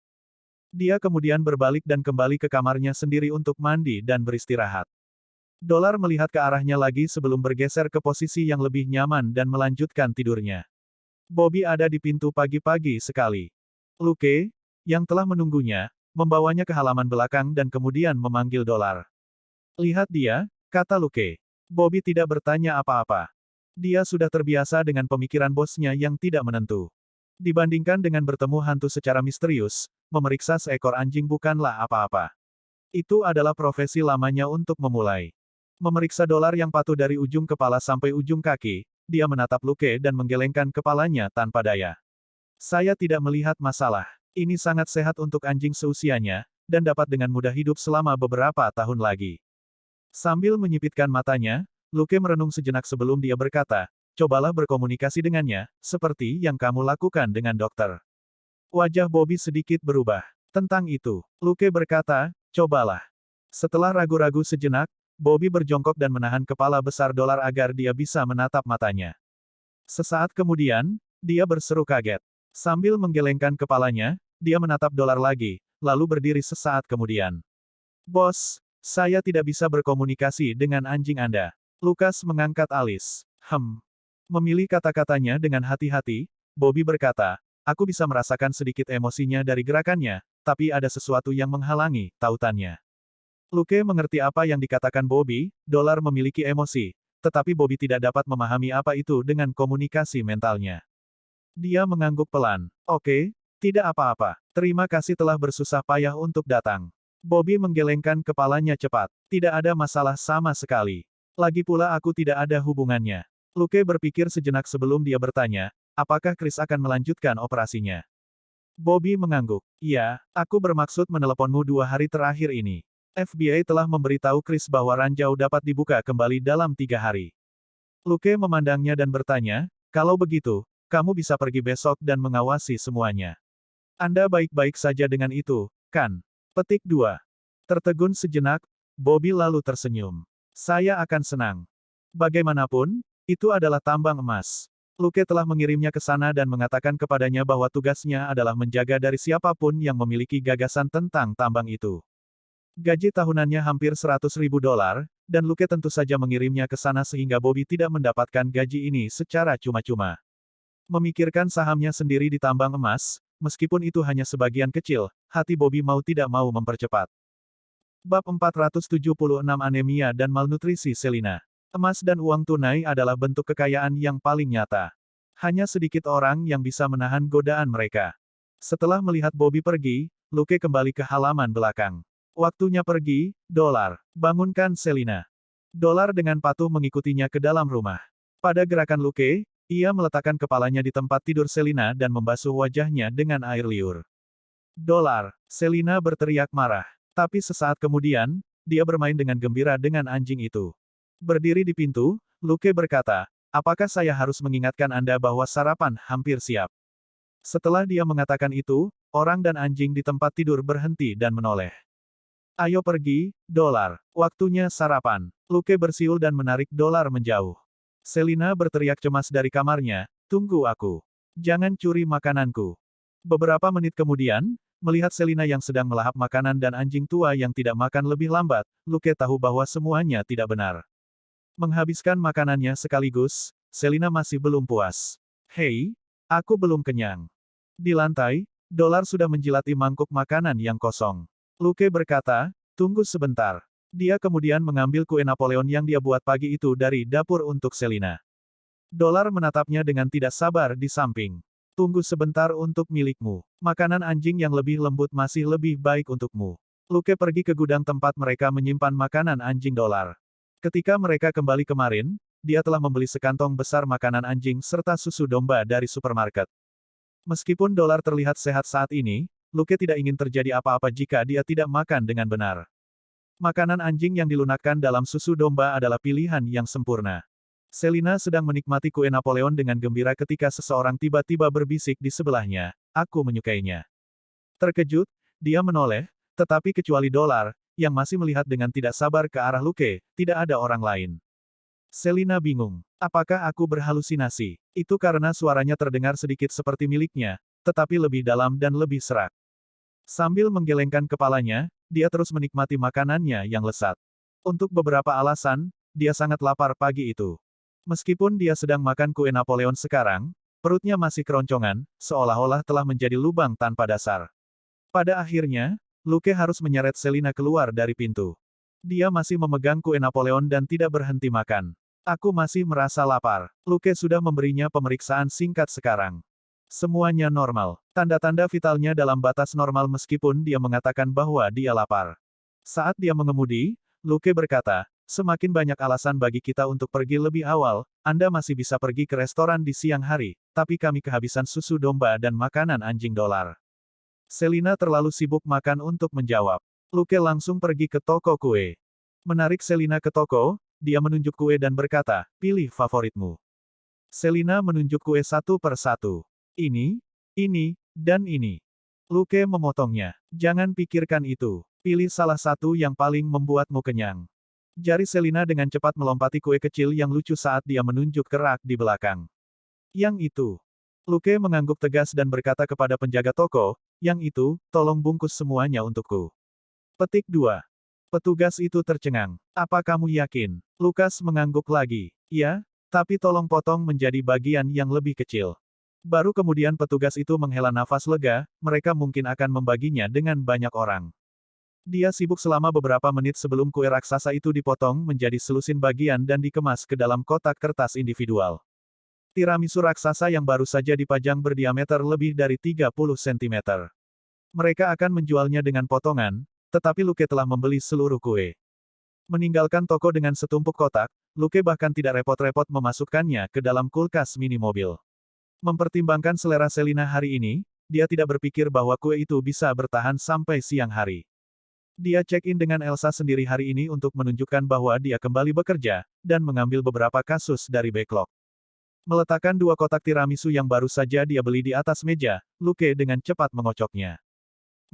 Dia kemudian berbalik dan kembali ke kamarnya sendiri untuk mandi dan beristirahat. Dolar melihat ke arahnya lagi sebelum bergeser ke posisi yang lebih nyaman dan melanjutkan tidurnya. Bobby ada di pintu pagi-pagi sekali. Luke, yang telah menunggunya, membawanya ke halaman belakang dan kemudian memanggil Dolar. Lihat dia, kata Luke. Bobby tidak bertanya apa-apa. Dia sudah terbiasa dengan pemikiran bosnya yang tidak menentu. Dibandingkan dengan bertemu hantu secara misterius, memeriksa seekor anjing bukanlah apa-apa. Itu adalah profesi lamanya untuk memulai. Memeriksa Dolar yang patuh dari ujung kepala sampai ujung kaki, dia menatap Luke dan menggelengkan kepalanya tanpa daya. Saya tidak melihat masalah. Ini sangat sehat untuk anjing seusianya, dan dapat dengan mudah hidup selama beberapa tahun lagi. Sambil menyipitkan matanya, Luke merenung sejenak sebelum dia berkata, cobalah berkomunikasi dengannya, seperti yang kamu lakukan dengan dokter. Wajah Bobby sedikit berubah. Tentang itu, Luke berkata, cobalah. Setelah ragu-ragu sejenak, Bobby berjongkok dan menahan kepala besar Dolar agar dia bisa menatap matanya. Sesaat kemudian, dia berseru kaget. Sambil menggelengkan kepalanya, dia menatap Dolar lagi, lalu berdiri sesaat kemudian. Bos, saya tidak bisa berkomunikasi dengan anjing Anda. Lukas mengangkat alis. Memilih kata-katanya dengan hati-hati, Bobby berkata, aku bisa merasakan sedikit emosinya dari gerakannya, tapi ada sesuatu yang menghalangi, tautannya. Luke mengerti apa yang dikatakan Bobby, Dolar memiliki emosi, tetapi Bobby tidak dapat memahami apa itu dengan komunikasi mentalnya. Dia mengangguk pelan. Oke, tidak apa-apa. Terima kasih telah bersusah payah untuk datang. Bobby menggelengkan kepalanya cepat. Tidak ada masalah sama sekali. Lagi pula aku tidak ada hubungannya. Luke berpikir sejenak sebelum dia bertanya, apakah Chris akan melanjutkan operasinya? Bobby mengangguk. Iya, aku bermaksud meneleponmu 2 hari terakhir ini. FBI telah memberitahu Chris bahwa ranjau dapat dibuka kembali dalam 3 hari. Luke memandangnya dan bertanya, kalau begitu, kamu bisa pergi besok dan mengawasi semuanya. Anda baik-baik saja dengan itu, kan? Petik 2. Tertegun sejenak, Bobby lalu tersenyum. Saya akan senang. Bagaimanapun, itu adalah tambang emas. Luke telah mengirimnya ke sana dan mengatakan kepadanya bahwa tugasnya adalah menjaga dari siapapun yang memiliki gagasan tentang tambang itu. Gaji tahunannya hampir $100.000, dan Luke tentu saja mengirimnya ke sana sehingga Bobby tidak mendapatkan gaji ini secara cuma-cuma. Memikirkan sahamnya sendiri di tambang emas, meskipun itu hanya sebagian kecil, hati Bobby mau tidak mau mempercepat. Bab 476 Anemia dan Malnutrisi Selina. Emas dan uang tunai adalah bentuk kekayaan yang paling nyata. Hanya sedikit orang yang bisa menahan godaan mereka. Setelah melihat Bobby pergi, Luke kembali ke halaman belakang. Waktunya pergi, Dolar. Bangunkan Selina. Dolar dengan patuh mengikutinya ke dalam rumah. Pada gerakan Luke, ia meletakkan kepalanya di tempat tidur Selina dan membasuh wajahnya dengan air liur. Dolar. Selina berteriak marah. Tapi sesaat kemudian, dia bermain dengan gembira dengan anjing itu. Berdiri di pintu, Luke berkata, apakah saya harus mengingatkan Anda bahwa sarapan hampir siap? Setelah dia mengatakan itu, orang dan anjing di tempat tidur berhenti dan menoleh. Ayo pergi, Dolar. Waktunya sarapan. Luke bersiul dan menarik Dolar menjauh. Selina berteriak cemas dari kamarnya, tunggu aku. Jangan curi makananku. Beberapa menit kemudian, melihat Selina yang sedang melahap makanan dan anjing tua yang tidak makan lebih lambat, Luke tahu bahwa semuanya tidak benar. Menghabiskan makanannya sekaligus, Selina masih belum puas. Hei, aku belum kenyang. Di lantai, Dolar sudah menjilati mangkuk makanan yang kosong. Luke berkata, tunggu sebentar. Dia kemudian mengambil kue Napoleon yang dia buat pagi itu dari dapur untuk Selina. Dolar menatapnya dengan tidak sabar di samping. Tunggu sebentar untuk milikmu. Makanan anjing yang lebih lembut masih lebih baik untukmu. Luke pergi ke gudang tempat mereka menyimpan makanan anjing Dolar. Ketika mereka kembali kemarin, dia telah membeli sekantong besar makanan anjing serta susu domba dari supermarket. Meskipun Dolar terlihat sehat saat ini, Luke tidak ingin terjadi apa-apa jika dia tidak makan dengan benar. Makanan anjing yang dilunakkan dalam susu domba adalah pilihan yang sempurna. Selina sedang menikmati kue Napoleon dengan gembira ketika seseorang tiba-tiba berbisik di sebelahnya, aku menyukainya. Terkejut, dia menoleh, tetapi kecuali Dolar, yang masih melihat dengan tidak sabar ke arah Luke, tidak ada orang lain. Selina bingung. Apakah aku berhalusinasi? Itu karena suaranya terdengar sedikit seperti miliknya, tetapi lebih dalam dan lebih serak. Sambil menggelengkan kepalanya, dia terus menikmati makanannya yang lezat. Untuk beberapa alasan, dia sangat lapar pagi itu. Meskipun dia sedang makan kue Napoleon sekarang, perutnya masih keroncongan, seolah-olah telah menjadi lubang tanpa dasar. Pada akhirnya, Luke harus menyeret Selina keluar dari pintu. Dia masih memegang kue Napoleon dan tidak berhenti makan. Aku masih merasa lapar. Luke sudah memberinya pemeriksaan singkat sekarang. Semuanya normal. Tanda-tanda vitalnya dalam batas normal meskipun dia mengatakan bahwa dia lapar. Saat dia mengemudi, Luke berkata, semakin banyak alasan bagi kita untuk pergi lebih awal, Anda masih bisa pergi ke restoran di siang hari, tapi kami kehabisan susu domba dan makanan anjing Dolar. Selina terlalu sibuk makan untuk menjawab. Luke langsung pergi ke toko kue. Menarik Selina ke toko, dia menunjuk kue dan berkata, pilih favoritmu. Selina menunjuk kue satu per satu. Ini, dan ini. Luke memotongnya. Jangan pikirkan itu. Pilih salah satu yang paling membuatmu kenyang. Jari Selina dengan cepat melompati kue kecil yang lucu saat dia menunjuk ke rak di belakang. Yang itu. Luke mengangguk tegas dan berkata kepada penjaga toko, yang itu, tolong bungkus semuanya untukku. Petik 2. Petugas itu tercengang. Apa kamu yakin? Lukas mengangguk lagi. Ya, tapi tolong potong menjadi bagian yang lebih kecil. Baru kemudian petugas itu menghela nafas lega, mereka mungkin akan membaginya dengan banyak orang. Dia sibuk selama beberapa menit sebelum kue raksasa itu dipotong menjadi selusin bagian dan dikemas ke dalam kotak kertas individual. Tiramisu raksasa yang baru saja dipajang berdiameter lebih dari 30 cm. Mereka akan menjualnya dengan potongan, tetapi Luke telah membeli seluruh kue. Meninggalkan toko dengan setumpuk kotak, Luke bahkan tidak repot-repot memasukkannya ke dalam kulkas mini mobil. Mempertimbangkan selera Selina hari ini, dia tidak berpikir bahwa kue itu bisa bertahan sampai siang hari. Dia check-in dengan Elsa sendiri hari ini untuk menunjukkan bahwa dia kembali bekerja, dan mengambil beberapa kasus dari backlog. Meletakkan 2 kotak tiramisu yang baru saja dia beli di atas meja, Luke dengan cepat mengocoknya.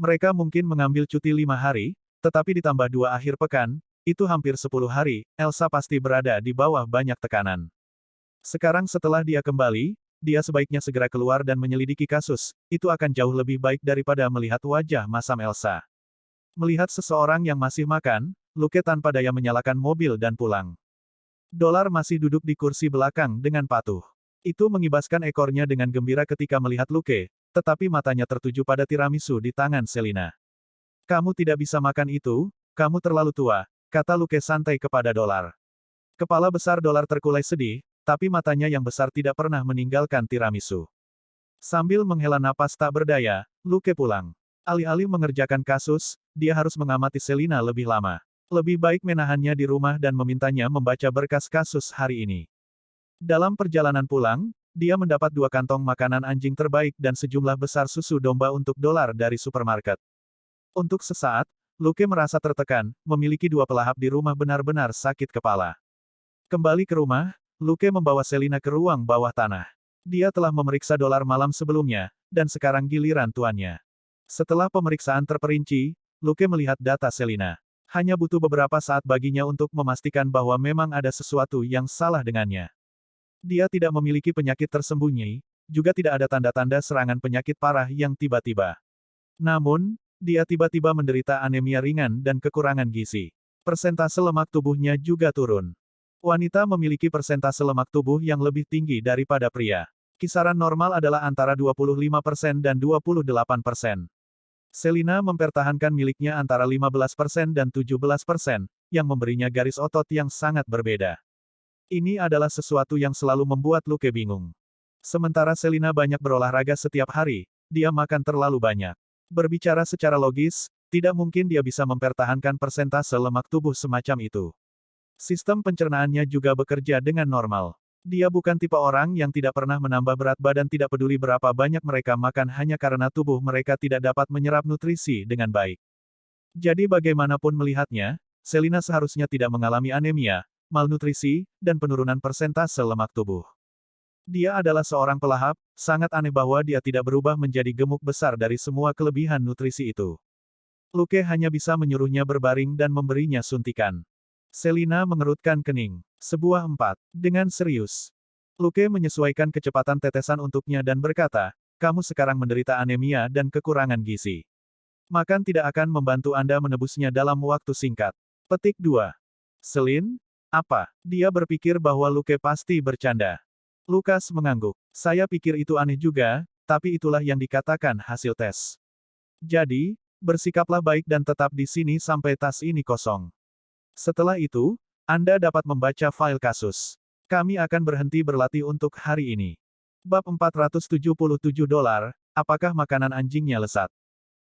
Mereka mungkin mengambil cuti 5 hari, tetapi ditambah 2 akhir pekan, itu hampir 10 hari, Elsa pasti berada di bawah banyak tekanan. Sekarang setelah dia kembali, dia sebaiknya segera keluar dan menyelidiki kasus, itu akan jauh lebih baik daripada melihat wajah masam Elsa. Melihat seseorang yang masih makan, Luke tanpa daya menyalakan mobil dan pulang. Dolar masih duduk di kursi belakang dengan patuh. Itu mengibaskan ekornya dengan gembira ketika melihat Luke, tetapi matanya tertuju pada tiramisu di tangan Selina. Kamu tidak bisa makan itu, kamu terlalu tua, kata Luke santai kepada Dolar. Kepala besar dolar terkulai sedih, tapi matanya yang besar tidak pernah meninggalkan tiramisu. Sambil menghela napas tak berdaya, Luke pulang. Alih-alih mengerjakan kasus, dia harus mengamati Selina lebih lama. Lebih baik menahannya di rumah dan memintanya membaca berkas kasus hari ini. Dalam perjalanan pulang, dia mendapat 2 kantong makanan anjing terbaik dan sejumlah besar susu domba untuk dolar dari supermarket. Untuk sesaat, Luke merasa tertekan, memiliki 2 pelahap di rumah benar-benar sakit kepala. Kembali ke rumah, Luke membawa Selina ke ruang bawah tanah. Dia telah memeriksa dolar malam sebelumnya, dan sekarang giliran tuannya. Setelah pemeriksaan terperinci, Luke melihat data Selina. Hanya butuh beberapa saat baginya untuk memastikan bahwa memang ada sesuatu yang salah dengannya. Dia tidak memiliki penyakit tersembunyi, juga tidak ada tanda-tanda serangan penyakit parah yang tiba-tiba. Namun, dia tiba-tiba menderita anemia ringan dan kekurangan gizi. Persentase lemak tubuhnya juga turun. Wanita memiliki persentase lemak tubuh yang lebih tinggi daripada pria. Kisaran normal adalah antara 25% dan 28%. Selina mempertahankan miliknya antara 15% dan 17%, yang memberinya garis otot yang sangat berbeda. Ini adalah sesuatu yang selalu membuat Luke bingung. Sementara Selina banyak berolahraga setiap hari, dia makan terlalu banyak. Berbicara secara logis, tidak mungkin dia bisa mempertahankan persentase lemak tubuh semacam itu. Sistem pencernaannya juga bekerja dengan normal. Dia bukan tipe orang yang tidak pernah menambah berat badan, tidak peduli berapa banyak mereka makan hanya karena tubuh mereka tidak dapat menyerap nutrisi dengan baik. Jadi bagaimanapun melihatnya, Selina seharusnya tidak mengalami anemia, malnutrisi, dan penurunan persentase lemak tubuh. Dia adalah seorang pelahap, sangat aneh bahwa dia tidak berubah menjadi gemuk besar dari semua kelebihan nutrisi itu. Luke hanya bisa menyuruhnya berbaring dan memberinya suntikan. Selina mengerutkan kening. Sebuah 4. Dengan serius. Luke menyesuaikan kecepatan tetesan untuknya dan berkata, kamu sekarang menderita anemia dan kekurangan gizi. Makan tidak akan membantu Anda menebusnya dalam waktu singkat. Petik 2. Selin? Apa? Dia berpikir bahwa Luke pasti bercanda. Lukas mengangguk. Saya pikir itu aneh juga, tapi itulah yang dikatakan hasil tes. Jadi, bersikaplah baik dan tetap di sini sampai tas ini kosong. Setelah itu, Anda dapat membaca file kasus. Kami akan berhenti berlatih untuk hari ini. Bab 477 dolar, apakah makanan anjingnya lesat?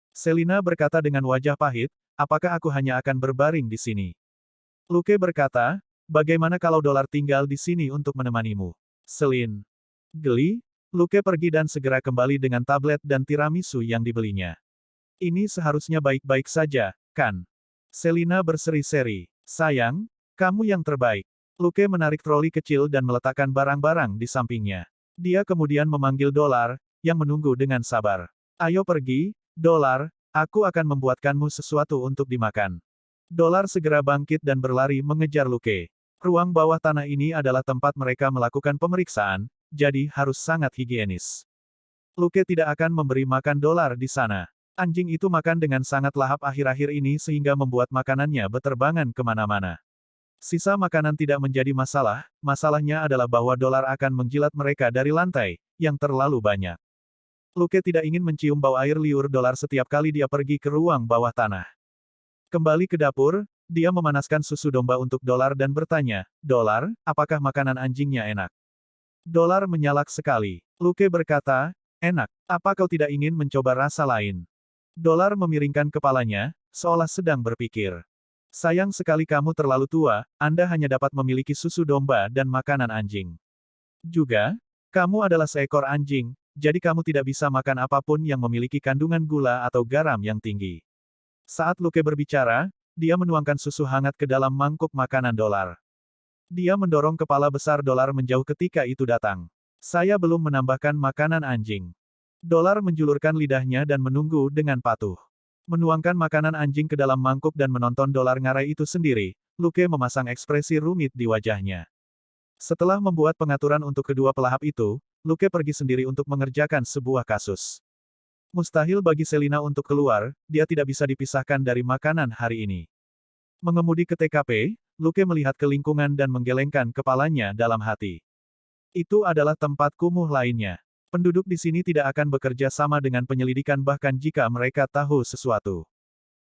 Selina berkata dengan wajah pahit, apakah aku hanya akan berbaring di sini? Luke berkata, bagaimana kalau dolar tinggal di sini untuk menemanimu? Selin. Geli, Luke pergi dan segera kembali dengan tablet dan tiramisu yang dibelinya. Ini seharusnya baik-baik saja, kan? Selina berseri-seri. Sayang, kamu yang terbaik. Luke menarik troli kecil dan meletakkan barang-barang di sampingnya. Dia kemudian memanggil Dolar, yang menunggu dengan sabar. Ayo pergi, Dolar, aku akan membuatkanmu sesuatu untuk dimakan. Dolar segera bangkit dan berlari mengejar Luke. Ruang bawah tanah ini adalah tempat mereka melakukan pemeriksaan, jadi harus sangat higienis. Luke tidak akan memberi makan Dolar di sana. Anjing itu makan dengan sangat lahap akhir-akhir ini sehingga membuat makanannya beterbangan kemana-mana. Sisa makanan tidak menjadi masalah, masalahnya adalah bahwa Dolar akan menjilat mereka dari lantai, yang terlalu banyak. Luke tidak ingin mencium bau air liur Dolar setiap kali dia pergi ke ruang bawah tanah. Kembali ke dapur, dia memanaskan susu domba untuk Dolar dan bertanya, Dolar, apakah makanan anjingnya enak? Dolar menyalak sekali. Luke berkata, enak, apa kau tidak ingin mencoba rasa lain? Dolar memiringkan kepalanya, seolah sedang berpikir. Sayang sekali kamu terlalu tua, Anda hanya dapat memiliki susu domba dan makanan anjing. Juga, kamu adalah seekor anjing, jadi kamu tidak bisa makan apapun yang memiliki kandungan gula atau garam yang tinggi. Saat Luke berbicara, dia menuangkan susu hangat ke dalam mangkuk makanan Dolar. Dia mendorong kepala besar Dolar menjauh ketika itu datang. Saya belum menambahkan makanan anjing. Dolar menjulurkan lidahnya dan menunggu dengan patuh. Menuangkan makanan anjing ke dalam mangkuk dan menonton Dolar ngarai itu sendiri, Luke memasang ekspresi rumit di wajahnya. Setelah membuat pengaturan untuk kedua pelahap itu, Luke pergi sendiri untuk mengerjakan sebuah kasus. Mustahil bagi Selina untuk keluar, dia tidak bisa dipisahkan dari makanan hari ini. Mengemudi ke TKP, Luke melihat ke lingkungan dan menggelengkan kepalanya dalam hati. Itu adalah tempat kumuh lainnya. Penduduk di sini tidak akan bekerja sama dengan penyelidikan bahkan jika mereka tahu sesuatu.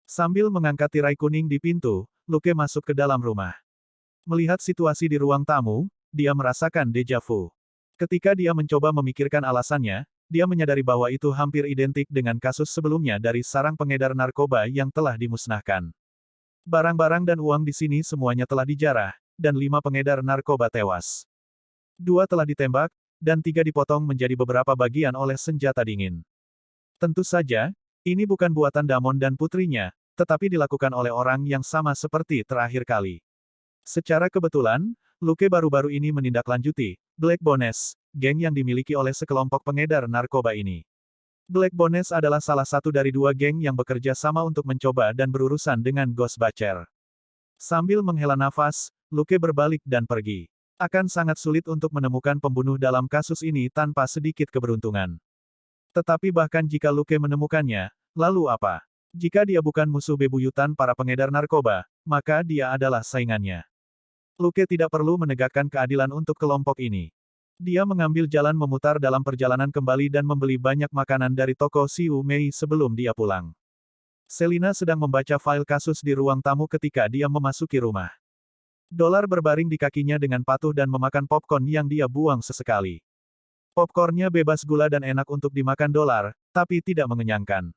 Sambil mengangkat tirai kuning di pintu, Luke masuk ke dalam rumah. Melihat situasi di ruang tamu, dia merasakan deja vu. Ketika dia mencoba memikirkan alasannya, dia menyadari bahwa itu hampir identik dengan kasus sebelumnya dari sarang pengedar narkoba yang telah dimusnahkan. Barang-barang dan uang di sini semuanya telah dijarah, dan 5 pengedar narkoba tewas. 2 telah ditembak, dan 3 dipotong menjadi beberapa bagian oleh senjata dingin. Tentu saja, ini bukan buatan Damon dan putrinya, tetapi dilakukan oleh orang yang sama seperti terakhir kali. Secara kebetulan, Luke baru-baru ini menindaklanjuti Black Bones, geng yang dimiliki oleh sekelompok pengedar narkoba ini. Black Bones adalah salah satu dari 2 geng yang bekerja sama untuk mencoba dan berurusan dengan Ghostbusters. Sambil menghela nafas, Luke berbalik dan pergi. Akan sangat sulit untuk menemukan pembunuh dalam kasus ini tanpa sedikit keberuntungan. Tetapi bahkan jika Luke menemukannya, lalu apa? Jika dia bukan musuh bebuyutan para pengedar narkoba, maka dia adalah saingannya. Luke tidak perlu menegakkan keadilan untuk kelompok ini. Dia mengambil jalan memutar dalam perjalanan kembali dan membeli banyak makanan dari toko Xiu Mei sebelum dia pulang. Selina sedang membaca file kasus di ruang tamu ketika dia memasuki rumah. Dolar berbaring di kakinya dengan patuh dan memakan popcorn yang dia buang sesekali. Popcornnya bebas gula dan enak untuk dimakan Dolar, tapi tidak mengenyangkan.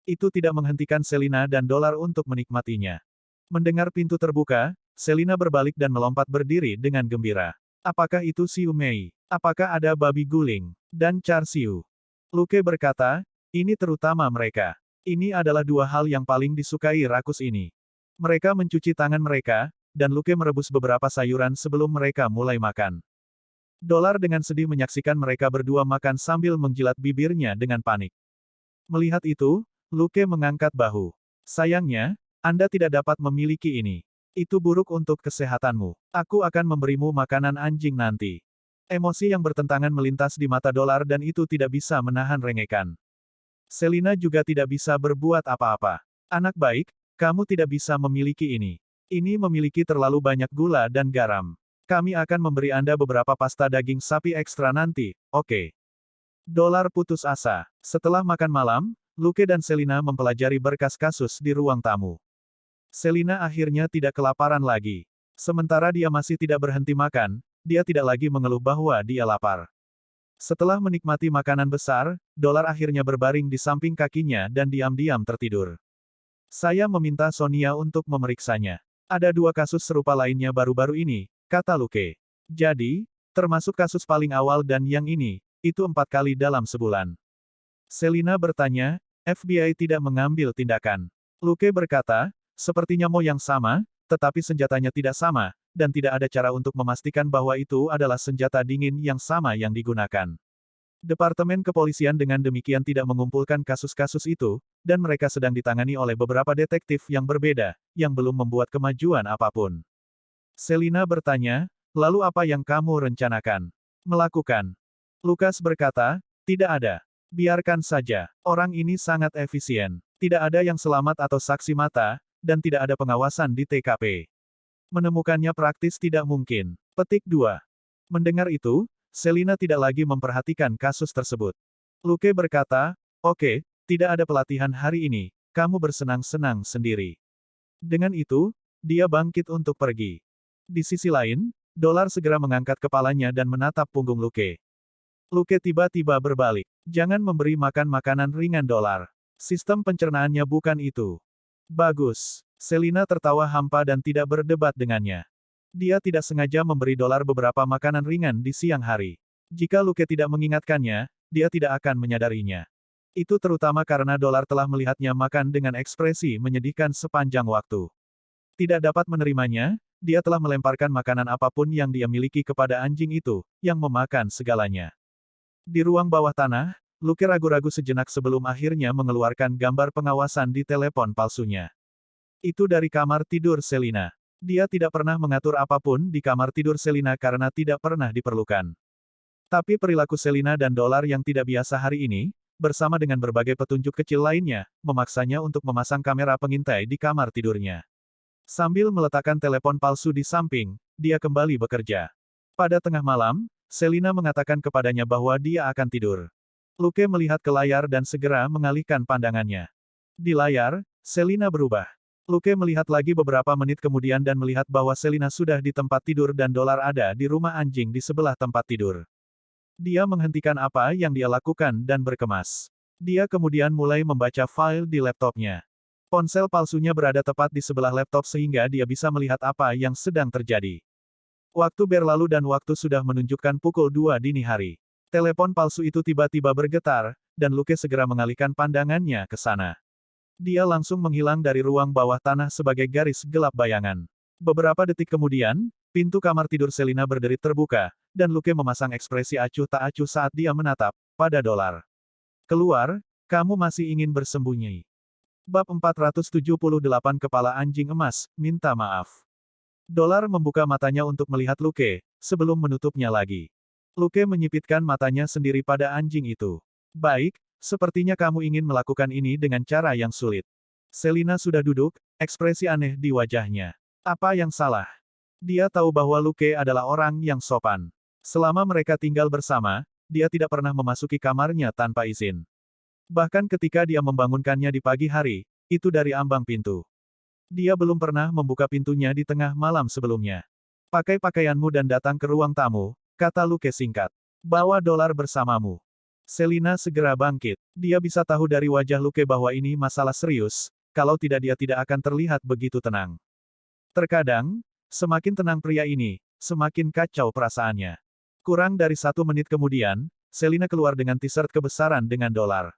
Itu tidak menghentikan Selina dan Dolar untuk menikmatinya. Mendengar pintu terbuka, Selina berbalik dan melompat berdiri dengan gembira. Apakah itu Xiu Mei? Apakah ada babi guling? Dan Char Siu? Luke berkata, ini terutama mereka. Ini adalah 2 hal yang paling disukai rakus ini. Mereka mencuci tangan mereka, dan Luke merebus beberapa sayuran sebelum mereka mulai makan. Dolar dengan sedih menyaksikan mereka berdua makan sambil menjilat bibirnya dengan panik. Melihat itu, Luke mengangkat bahu. Sayangnya, Anda tidak dapat memiliki ini. Itu buruk untuk kesehatanmu. Aku akan memberimu makanan anjing nanti. Emosi yang bertentangan melintas di mata Dolar dan itu tidak bisa menahan rengekan. Selina juga tidak bisa berbuat apa-apa. Anak baik, kamu tidak bisa memiliki ini. Ini memiliki terlalu banyak gula dan garam. Kami akan memberi Anda beberapa pasta daging sapi ekstra nanti, oke? Dolar putus asa. Setelah makan malam, Luke dan Selina mempelajari berkas kasus di ruang tamu. Selina akhirnya tidak kelaparan lagi. Sementara dia masih tidak berhenti makan, dia tidak lagi mengeluh bahwa dia lapar. Setelah menikmati makanan besar, Dolar akhirnya berbaring di samping kakinya dan diam-diam tertidur. Saya meminta Sonia untuk memeriksanya. Ada 2 kasus serupa lainnya baru-baru ini, kata Luke. Jadi, termasuk kasus paling awal dan yang ini, itu 4 kali dalam sebulan. Selina bertanya, FBI tidak mengambil tindakan. Luke berkata, sepertinya Mo yang sama, tetapi senjatanya tidak sama, dan tidak ada cara untuk memastikan bahwa itu adalah senjata dingin yang sama yang digunakan. Departemen Kepolisian dengan demikian tidak mengumpulkan kasus-kasus itu, dan mereka sedang ditangani oleh beberapa detektif yang berbeda, yang belum membuat kemajuan apapun. Selina bertanya, lalu apa yang kamu rencanakan melakukan? Lukas berkata, tidak ada. Biarkan saja. Orang ini sangat efisien. Tidak ada yang selamat atau saksi mata, dan tidak ada pengawasan di TKP. Menemukannya praktis tidak mungkin. Petik 2. Mendengar itu, Selina tidak lagi memperhatikan kasus tersebut. Luke berkata, oke, tidak ada pelatihan hari ini, kamu bersenang-senang sendiri. Dengan itu, dia bangkit untuk pergi. Di sisi lain, Dolar segera mengangkat kepalanya dan menatap punggung Luke. Luke tiba-tiba berbalik. Jangan memberi makan makanan ringan Dolar. Sistem pencernaannya bukan itu. Bagus. Selina tertawa hampa dan tidak berdebat dengannya. Dia tidak sengaja memberi Dolar beberapa makanan ringan di siang hari. Jika Luke tidak mengingatkannya, dia tidak akan menyadarinya. Itu terutama karena Dolar telah melihatnya makan dengan ekspresi menyedihkan sepanjang waktu. Tidak dapat menerimanya, dia telah melemparkan makanan apapun yang dia miliki kepada anjing itu, yang memakan segalanya. Di ruang bawah tanah, Luke ragu-ragu sejenak sebelum akhirnya mengeluarkan gambar pengawasan di telepon palsunya. Itu dari kamar tidur Selina. Dia tidak pernah mengatur apapun di kamar tidur Selina karena tidak pernah diperlukan. Tapi perilaku Selina dan Dolar yang tidak biasa hari ini, bersama dengan berbagai petunjuk kecil lainnya, memaksanya untuk memasang kamera pengintai di kamar tidurnya. Sambil meletakkan telepon palsu di samping, dia kembali bekerja. Pada tengah malam, Selina mengatakan kepadanya bahwa dia akan tidur. Luke melihat ke layar dan segera mengalihkan pandangannya. Di layar, Selina berubah. Luke melihat lagi beberapa menit kemudian dan melihat bahwa Selina sudah di tempat tidur dan dolar ada di rumah anjing di sebelah tempat tidur. Dia menghentikan apa yang dia lakukan dan berkemas. Dia kemudian mulai membaca file di laptopnya. Ponsel palsunya berada tepat di sebelah laptop sehingga dia bisa melihat apa yang sedang terjadi. Waktu berlalu dan waktu sudah menunjukkan pukul 2 dini hari. Telepon palsu itu tiba-tiba bergetar, dan Luke segera mengalihkan pandangannya ke sana. Dia langsung menghilang dari ruang bawah tanah sebagai garis gelap bayangan. Beberapa detik kemudian, pintu kamar tidur Selina berderit terbuka, dan Luke memasang ekspresi acuh tak acuh saat dia menatap pada dolar. Keluar, kamu masih ingin bersembunyi. Bab 478 Kepala Anjing Emas, minta maaf. Dolar membuka matanya untuk melihat Luke, sebelum menutupnya lagi. Luke menyipitkan matanya sendiri pada anjing itu. Baik, sepertinya kamu ingin melakukan ini dengan cara yang sulit. Selina sudah duduk, ekspresi aneh di wajahnya. Apa yang salah? Dia tahu bahwa Luke adalah orang yang sopan. Selama mereka tinggal bersama, dia tidak pernah memasuki kamarnya tanpa izin. Bahkan ketika dia membangunkannya di pagi hari, itu dari ambang pintu. Dia belum pernah membuka pintunya di tengah malam sebelumnya. Pakai pakaianmu dan datang ke ruang tamu, kata Luke singkat. Bawa dolar bersamamu. Selina segera bangkit. Dia bisa tahu dari wajah Luke bahwa ini masalah serius, kalau tidak dia tidak akan terlihat begitu tenang. Terkadang, semakin tenang pria ini, semakin kacau perasaannya. Kurang dari 1 menit kemudian, Selina keluar dengan t-shirt kebesaran dengan dolar.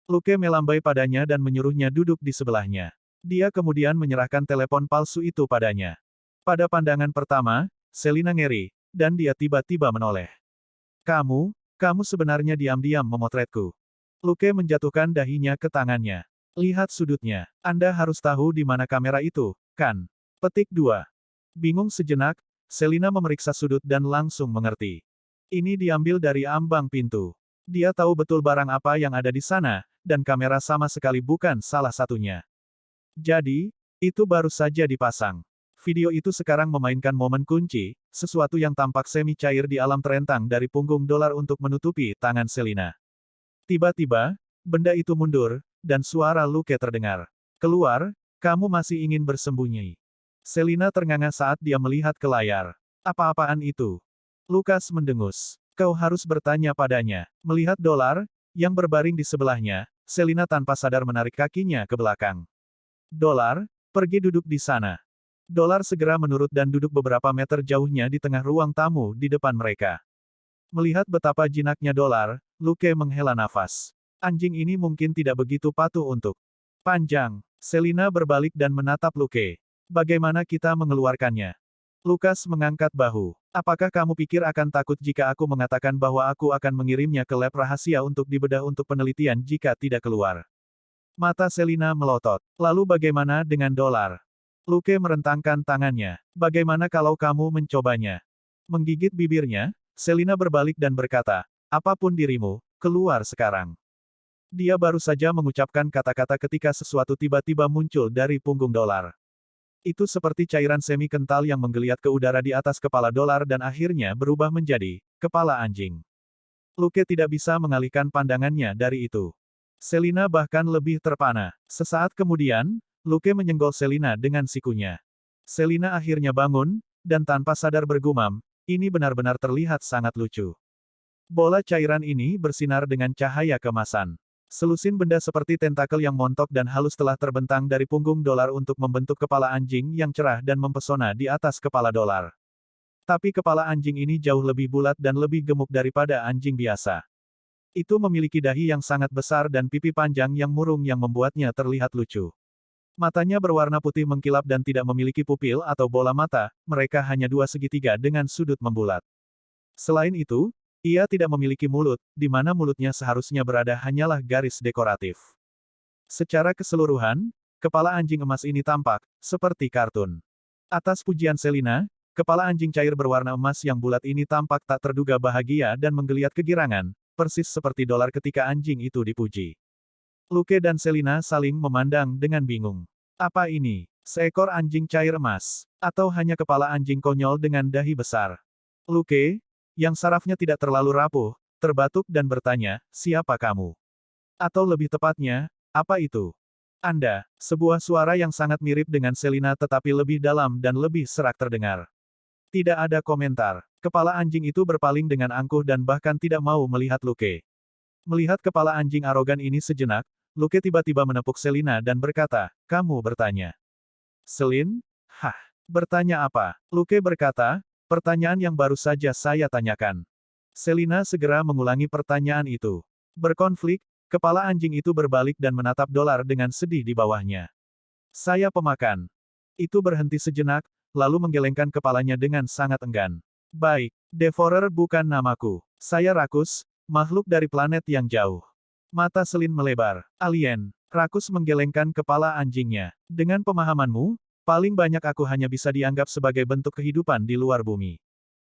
Luke melambai padanya dan menyuruhnya duduk di sebelahnya. Dia kemudian menyerahkan telepon palsu itu padanya. Pada pandangan pertama, Selina ngeri, dan dia tiba-tiba menoleh. Kamu sebenarnya diam-diam memotretku. Luke menjatuhkan dahinya ke tangannya. Lihat sudutnya. Anda harus tahu di mana kamera itu, kan? Petik 2. Bingung sejenak, Selina memeriksa sudut dan langsung mengerti. Ini diambil dari ambang pintu. Dia tahu betul barang apa yang ada di sana, dan kamera sama sekali bukan salah satunya. Jadi, itu baru saja dipasang. Video itu sekarang memainkan momen kunci, sesuatu yang tampak semi cair di alam terentang dari punggung dolar untuk menutupi tangan Selina. Tiba-tiba, benda itu mundur, dan suara Luke terdengar. Keluar, kamu masih ingin bersembunyi. Selina ternganga saat dia melihat ke layar. Apa-apaan itu? Lukas mendengus. Kau harus bertanya padanya. Melihat dolar, yang berbaring di sebelahnya, Selina tanpa sadar menarik kakinya ke belakang. Dolar, pergi duduk di sana. Dolar segera menurut dan duduk beberapa meter jauhnya di tengah ruang tamu di depan mereka. Melihat betapa jinaknya dolar, Luke menghela nafas. Anjing ini mungkin tidak begitu patuh untuk panjang. Selina berbalik dan menatap Luke. Bagaimana kita mengeluarkannya? Lukas mengangkat bahu. Apakah kamu pikir akan takut jika aku mengatakan bahwa aku akan mengirimnya ke lab rahasia untuk dibedah untuk penelitian jika tidak keluar? Mata Selina melotot. Lalu bagaimana dengan dolar? Luke merentangkan tangannya. Bagaimana kalau kamu mencobanya? Menggigit bibirnya, Selina berbalik dan berkata, apapun dirimu, keluar sekarang. Dia baru saja mengucapkan kata-kata ketika sesuatu tiba-tiba muncul dari punggung dolar. Itu seperti cairan semi kental yang menggeliat ke udara di atas kepala dolar dan akhirnya berubah menjadi kepala anjing. Luke tidak bisa mengalihkan pandangannya dari itu. Selina bahkan lebih terpana. Sesaat kemudian, Luke menyenggol Selina dengan sikunya. Selina akhirnya bangun, dan tanpa sadar bergumam, ini benar-benar terlihat sangat lucu. Bola cairan ini bersinar dengan cahaya kemasan. Selusin benda seperti tentakel yang montok dan halus telah terbentang dari punggung dolar untuk membentuk kepala anjing yang cerah dan mempesona di atas kepala dolar. Tapi kepala anjing ini jauh lebih bulat dan lebih gemuk daripada anjing biasa. Itu memiliki dahi yang sangat besar dan pipi panjang yang murung yang membuatnya terlihat lucu. Matanya berwarna putih mengkilap dan tidak memiliki pupil atau bola mata, mereka hanya dua segitiga dengan sudut membulat. Selain itu, ia tidak memiliki mulut, di mana mulutnya seharusnya berada hanyalah garis dekoratif. Secara keseluruhan, kepala anjing emas ini tampak seperti kartun. Atas pujian Selina, kepala anjing cair berwarna emas yang bulat ini tampak tak terduga bahagia dan menggeliat kegirangan, persis seperti dolar ketika anjing itu dipuji. Luke dan Selina saling memandang dengan bingung. Apa ini? Seekor anjing cair emas? Atau hanya kepala anjing konyol dengan dahi besar? Luke, yang sarafnya tidak terlalu rapuh, terbatuk dan bertanya, siapa kamu? Atau lebih tepatnya, apa itu? Anda, sebuah suara yang sangat mirip dengan Selina tetapi lebih dalam dan lebih serak terdengar. Tidak ada komentar. Kepala anjing itu berpaling dengan angkuh dan bahkan tidak mau melihat Luke. Melihat kepala anjing arogan ini sejenak, Luke tiba-tiba menepuk Selina dan berkata, "Kamu bertanya." "Selin? Hah? Bertanya apa?" Luke berkata, "Pertanyaan yang baru saja saya tanyakan." Selina segera mengulangi pertanyaan itu. Berkonflik, kepala anjing itu berbalik dan menatap dolar dengan sedih di bawahnya. "Saya pemakan." Itu berhenti sejenak, lalu menggelengkan kepalanya dengan sangat enggan. "Baik, Devourer bukan namaku. Saya Rakus, makhluk dari planet yang jauh." Mata Selin melebar. "Alien." Rakus menggelengkan kepala anjingnya. "Dengan pemahamanmu, paling banyak aku hanya bisa dianggap sebagai bentuk kehidupan di luar bumi.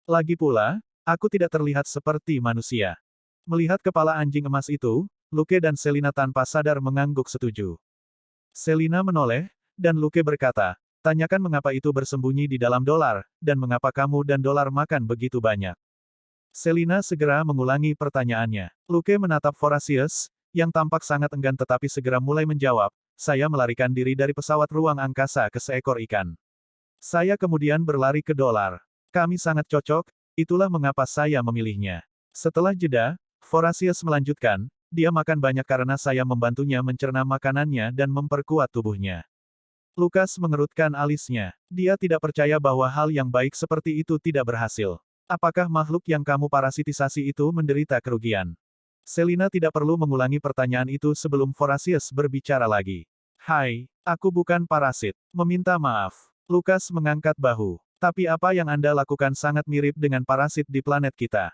Lagi pula, aku tidak terlihat seperti manusia." Melihat kepala anjing emas itu, Luke dan Selina tanpa sadar mengangguk setuju. Selina menoleh, dan Luke berkata, "Tanyakan mengapa itu bersembunyi di dalam dolar, dan mengapa kamu dan dolar makan begitu banyak." Selina segera mengulangi pertanyaannya. Luke menatap Horatius, yang tampak sangat enggan tetapi segera mulai menjawab, "Saya melarikan diri dari pesawat ruang angkasa ke seekor ikan. Saya kemudian berlari ke dolar. Kami sangat cocok, itulah mengapa saya memilihnya." Setelah jeda, Horatius melanjutkan, "Dia makan banyak karena saya membantunya mencerna makanannya dan memperkuat tubuhnya." Lukas mengerutkan alisnya. Dia tidak percaya bahwa hal yang baik seperti itu tidak berhasil. Apakah makhluk yang kamu parasitisasi itu menderita kerugian? Selina tidak perlu mengulangi pertanyaan itu sebelum Horatius berbicara lagi. "Hai, aku bukan parasit. Meminta maaf." Lukas mengangkat bahu. "Tapi apa yang Anda lakukan sangat mirip dengan parasit di planet kita."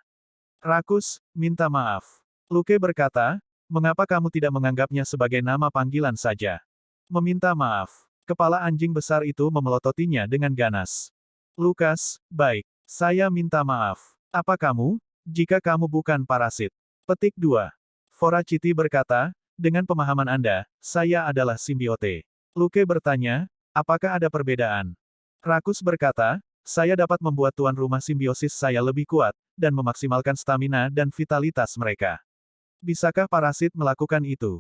"Rakus, minta maaf." Luke berkata, "Mengapa kamu tidak menganggapnya sebagai nama panggilan saja?" "Meminta maaf." Kepala anjing besar itu memelototinya dengan ganas. "Lukas, baik. Saya minta maaf. Apa kamu? Jika kamu bukan parasit." Petik 2. Horachiti berkata, "Dengan pemahaman Anda, saya adalah simbiote." Luke bertanya, "Apakah ada perbedaan?" Rakus berkata, "Saya dapat membuat tuan rumah simbiosis saya lebih kuat, dan memaksimalkan stamina dan vitalitas mereka. Bisakah parasit melakukan itu?"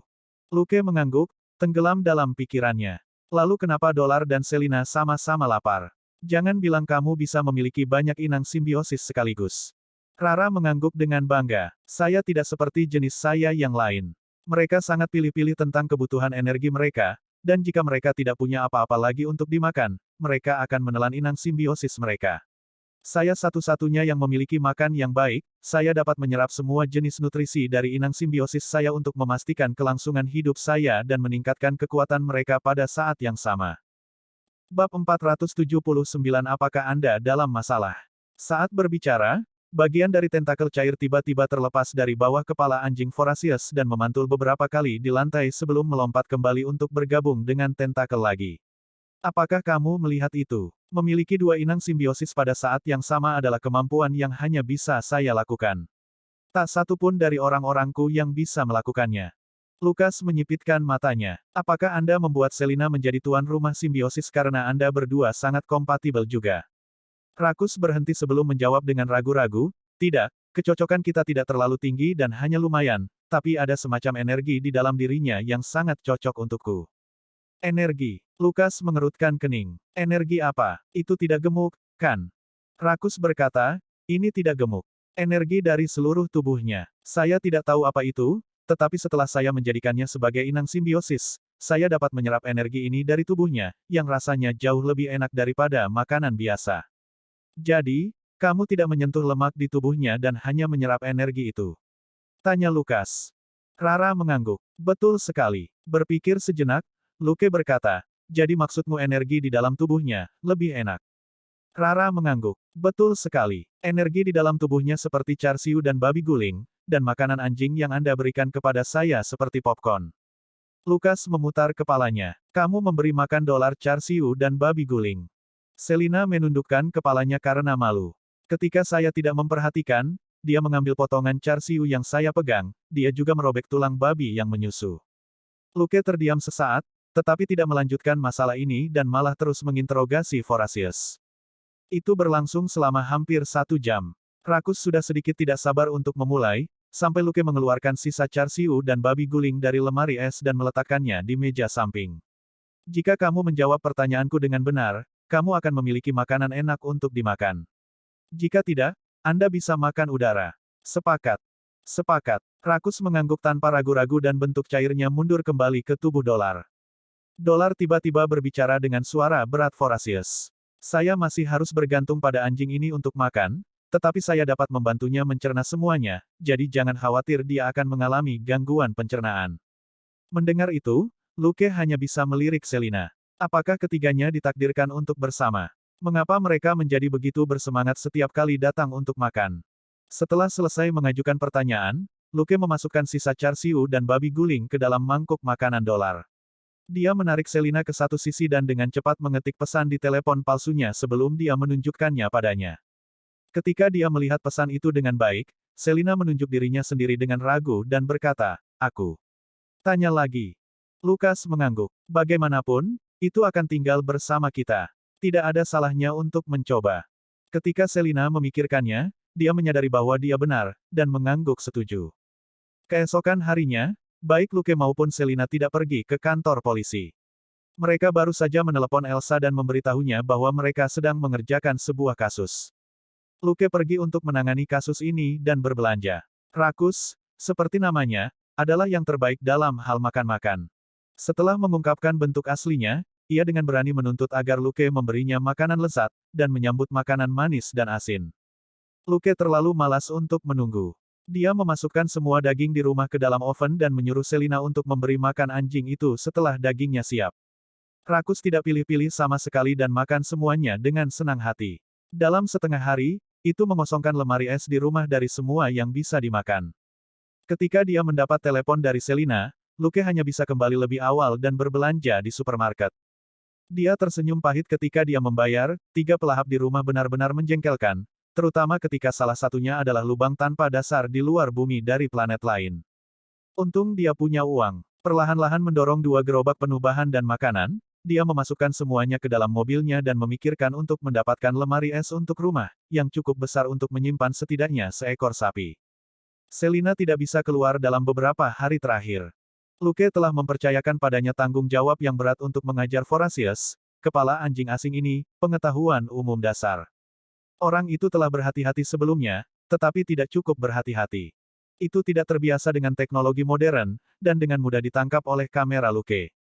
Luke mengangguk, tenggelam dalam pikirannya. "Lalu kenapa Dolar dan Selina sama-sama lapar? Jangan bilang kamu bisa memiliki banyak inang simbiosis sekaligus." Rara mengangguk dengan bangga. "Saya tidak seperti jenis saya yang lain. Mereka sangat pilih-pilih tentang kebutuhan energi mereka, dan jika mereka tidak punya apa-apa lagi untuk dimakan, mereka akan menelan inang simbiosis mereka. Saya satu-satunya yang memiliki makan yang baik, saya dapat menyerap semua jenis nutrisi dari inang simbiosis saya untuk memastikan kelangsungan hidup saya dan meningkatkan kekuatan mereka pada saat yang sama." Bab 479. Apakah Anda dalam masalah? Saat berbicara, bagian dari tentakel cair tiba-tiba terlepas dari bawah kepala anjing Horatius dan memantul beberapa kali di lantai sebelum melompat kembali untuk bergabung dengan tentakel lagi. "Apakah kamu melihat itu? Memiliki dua inang simbiosis pada saat yang sama adalah kemampuan yang hanya bisa saya lakukan. Tak satu pun dari orang-orangku yang bisa melakukannya." Lukas menyipitkan matanya. "Apakah Anda membuat Selina menjadi tuan rumah simbiosis karena Anda berdua sangat kompatibel juga?" Rakus berhenti sebelum menjawab dengan ragu-ragu, "Tidak, kecocokan kita tidak terlalu tinggi dan hanya lumayan, tapi ada semacam energi di dalam dirinya yang sangat cocok untukku." "Energi?" Lukas mengerutkan kening. "Energi apa? Itu tidak gemuk, kan?" Rakus berkata, "Ini tidak gemuk. Energi dari seluruh tubuhnya. Saya tidak tahu apa itu, tetapi setelah saya menjadikannya sebagai inang simbiosis, saya dapat menyerap energi ini dari tubuhnya, yang rasanya jauh lebih enak daripada makanan biasa." "Jadi, kamu tidak menyentuh lemak di tubuhnya dan hanya menyerap energi itu?" tanya Lukas. Rara mengangguk. "Betul sekali." Berpikir sejenak, Luke berkata, "Jadi maksudmu energi di dalam tubuhnya, lebih enak?" Rara mengangguk. "Betul sekali. Energi di dalam tubuhnya seperti charsiu dan babi guling, dan makanan anjing yang Anda berikan kepada saya seperti popcorn." Lukas memutar kepalanya. "Kamu memberi makan dolar charsiu dan babi guling." Selina menundukkan kepalanya karena malu. "Ketika saya tidak memperhatikan, dia mengambil potongan charsiu yang saya pegang, dia juga merobek tulang babi yang menyusu." Luke terdiam sesaat, tetapi tidak melanjutkan masalah ini dan malah terus menginterogasi Horatius. Itu berlangsung selama hampir 1 jam. Rakus sudah sedikit tidak sabar untuk memulai, sampai Luke mengeluarkan sisa char siu dan babi guling dari lemari es dan meletakkannya di meja samping. Jika kamu menjawab pertanyaanku dengan benar, kamu akan memiliki makanan enak untuk dimakan. Jika tidak, Anda bisa makan udara. Sepakat. Sepakat. Rakus mengangguk tanpa ragu-ragu dan bentuk cairnya mundur kembali ke tubuh dolar. Dolar tiba-tiba berbicara dengan suara berat Horatius. Saya masih harus bergantung pada anjing ini untuk makan, tetapi saya dapat membantunya mencerna semuanya, jadi jangan khawatir dia akan mengalami gangguan pencernaan. Mendengar itu, Luke hanya bisa melirik Selina. Apakah ketiganya ditakdirkan untuk bersama? Mengapa mereka menjadi begitu bersemangat setiap kali datang untuk makan? Setelah selesai mengajukan pertanyaan, Luke memasukkan sisa char siu dan babi guling ke dalam mangkuk makanan dolar. Dia menarik Selina ke satu sisi dan dengan cepat mengetik pesan di telepon palsunya sebelum dia menunjukkannya padanya. Ketika dia melihat pesan itu dengan baik, Selina menunjuk dirinya sendiri dengan ragu dan berkata, "Aku." Tanya lagi. Lukas mengangguk. Bagaimanapun, itu akan tinggal bersama kita. Tidak ada salahnya untuk mencoba. Ketika Selina memikirkannya, dia menyadari bahwa dia benar, dan mengangguk setuju. Keesokan harinya, baik Luke maupun Selina tidak pergi ke kantor polisi. Mereka baru saja menelepon Elsa dan memberitahunya bahwa mereka sedang mengerjakan sebuah kasus. Luke pergi untuk menangani kasus ini dan berbelanja. Rakus, seperti namanya, adalah yang terbaik dalam hal makan-makan. Setelah mengungkapkan bentuk aslinya, ia dengan berani menuntut agar Luke memberinya makanan lezat, dan menyambut makanan manis dan asin. Luke terlalu malas untuk menunggu. Dia memasukkan semua daging di rumah ke dalam oven dan menyuruh Selina untuk memberi makan anjing itu setelah dagingnya siap. Rakus tidak pilih-pilih sama sekali dan makan semuanya dengan senang hati. Dalam setengah hari, itu mengosongkan lemari es di rumah dari semua yang bisa dimakan. Ketika dia mendapat telepon dari Selina, Luke hanya bisa kembali lebih awal dan berbelanja di supermarket. Dia tersenyum pahit ketika dia membayar, 3 pelahap di rumah benar-benar menjengkelkan, terutama ketika salah satunya adalah lubang tanpa dasar di luar bumi dari planet lain. Untung dia punya uang. Perlahan-lahan mendorong 2 gerobak penuh bahan dan makanan, dia memasukkan semuanya ke dalam mobilnya dan memikirkan untuk mendapatkan lemari es untuk rumah, yang cukup besar untuk menyimpan setidaknya seekor sapi. Selina tidak bisa keluar dalam beberapa hari terakhir. Luke telah mempercayakan padanya tanggung jawab yang berat untuk mengajar Horatius, kepala anjing asing ini, pengetahuan umum dasar. Orang itu telah berhati-hati sebelumnya, tetapi tidak cukup berhati-hati. Itu tidak terbiasa dengan teknologi modern, dan dengan mudah ditangkap oleh kamera Luke.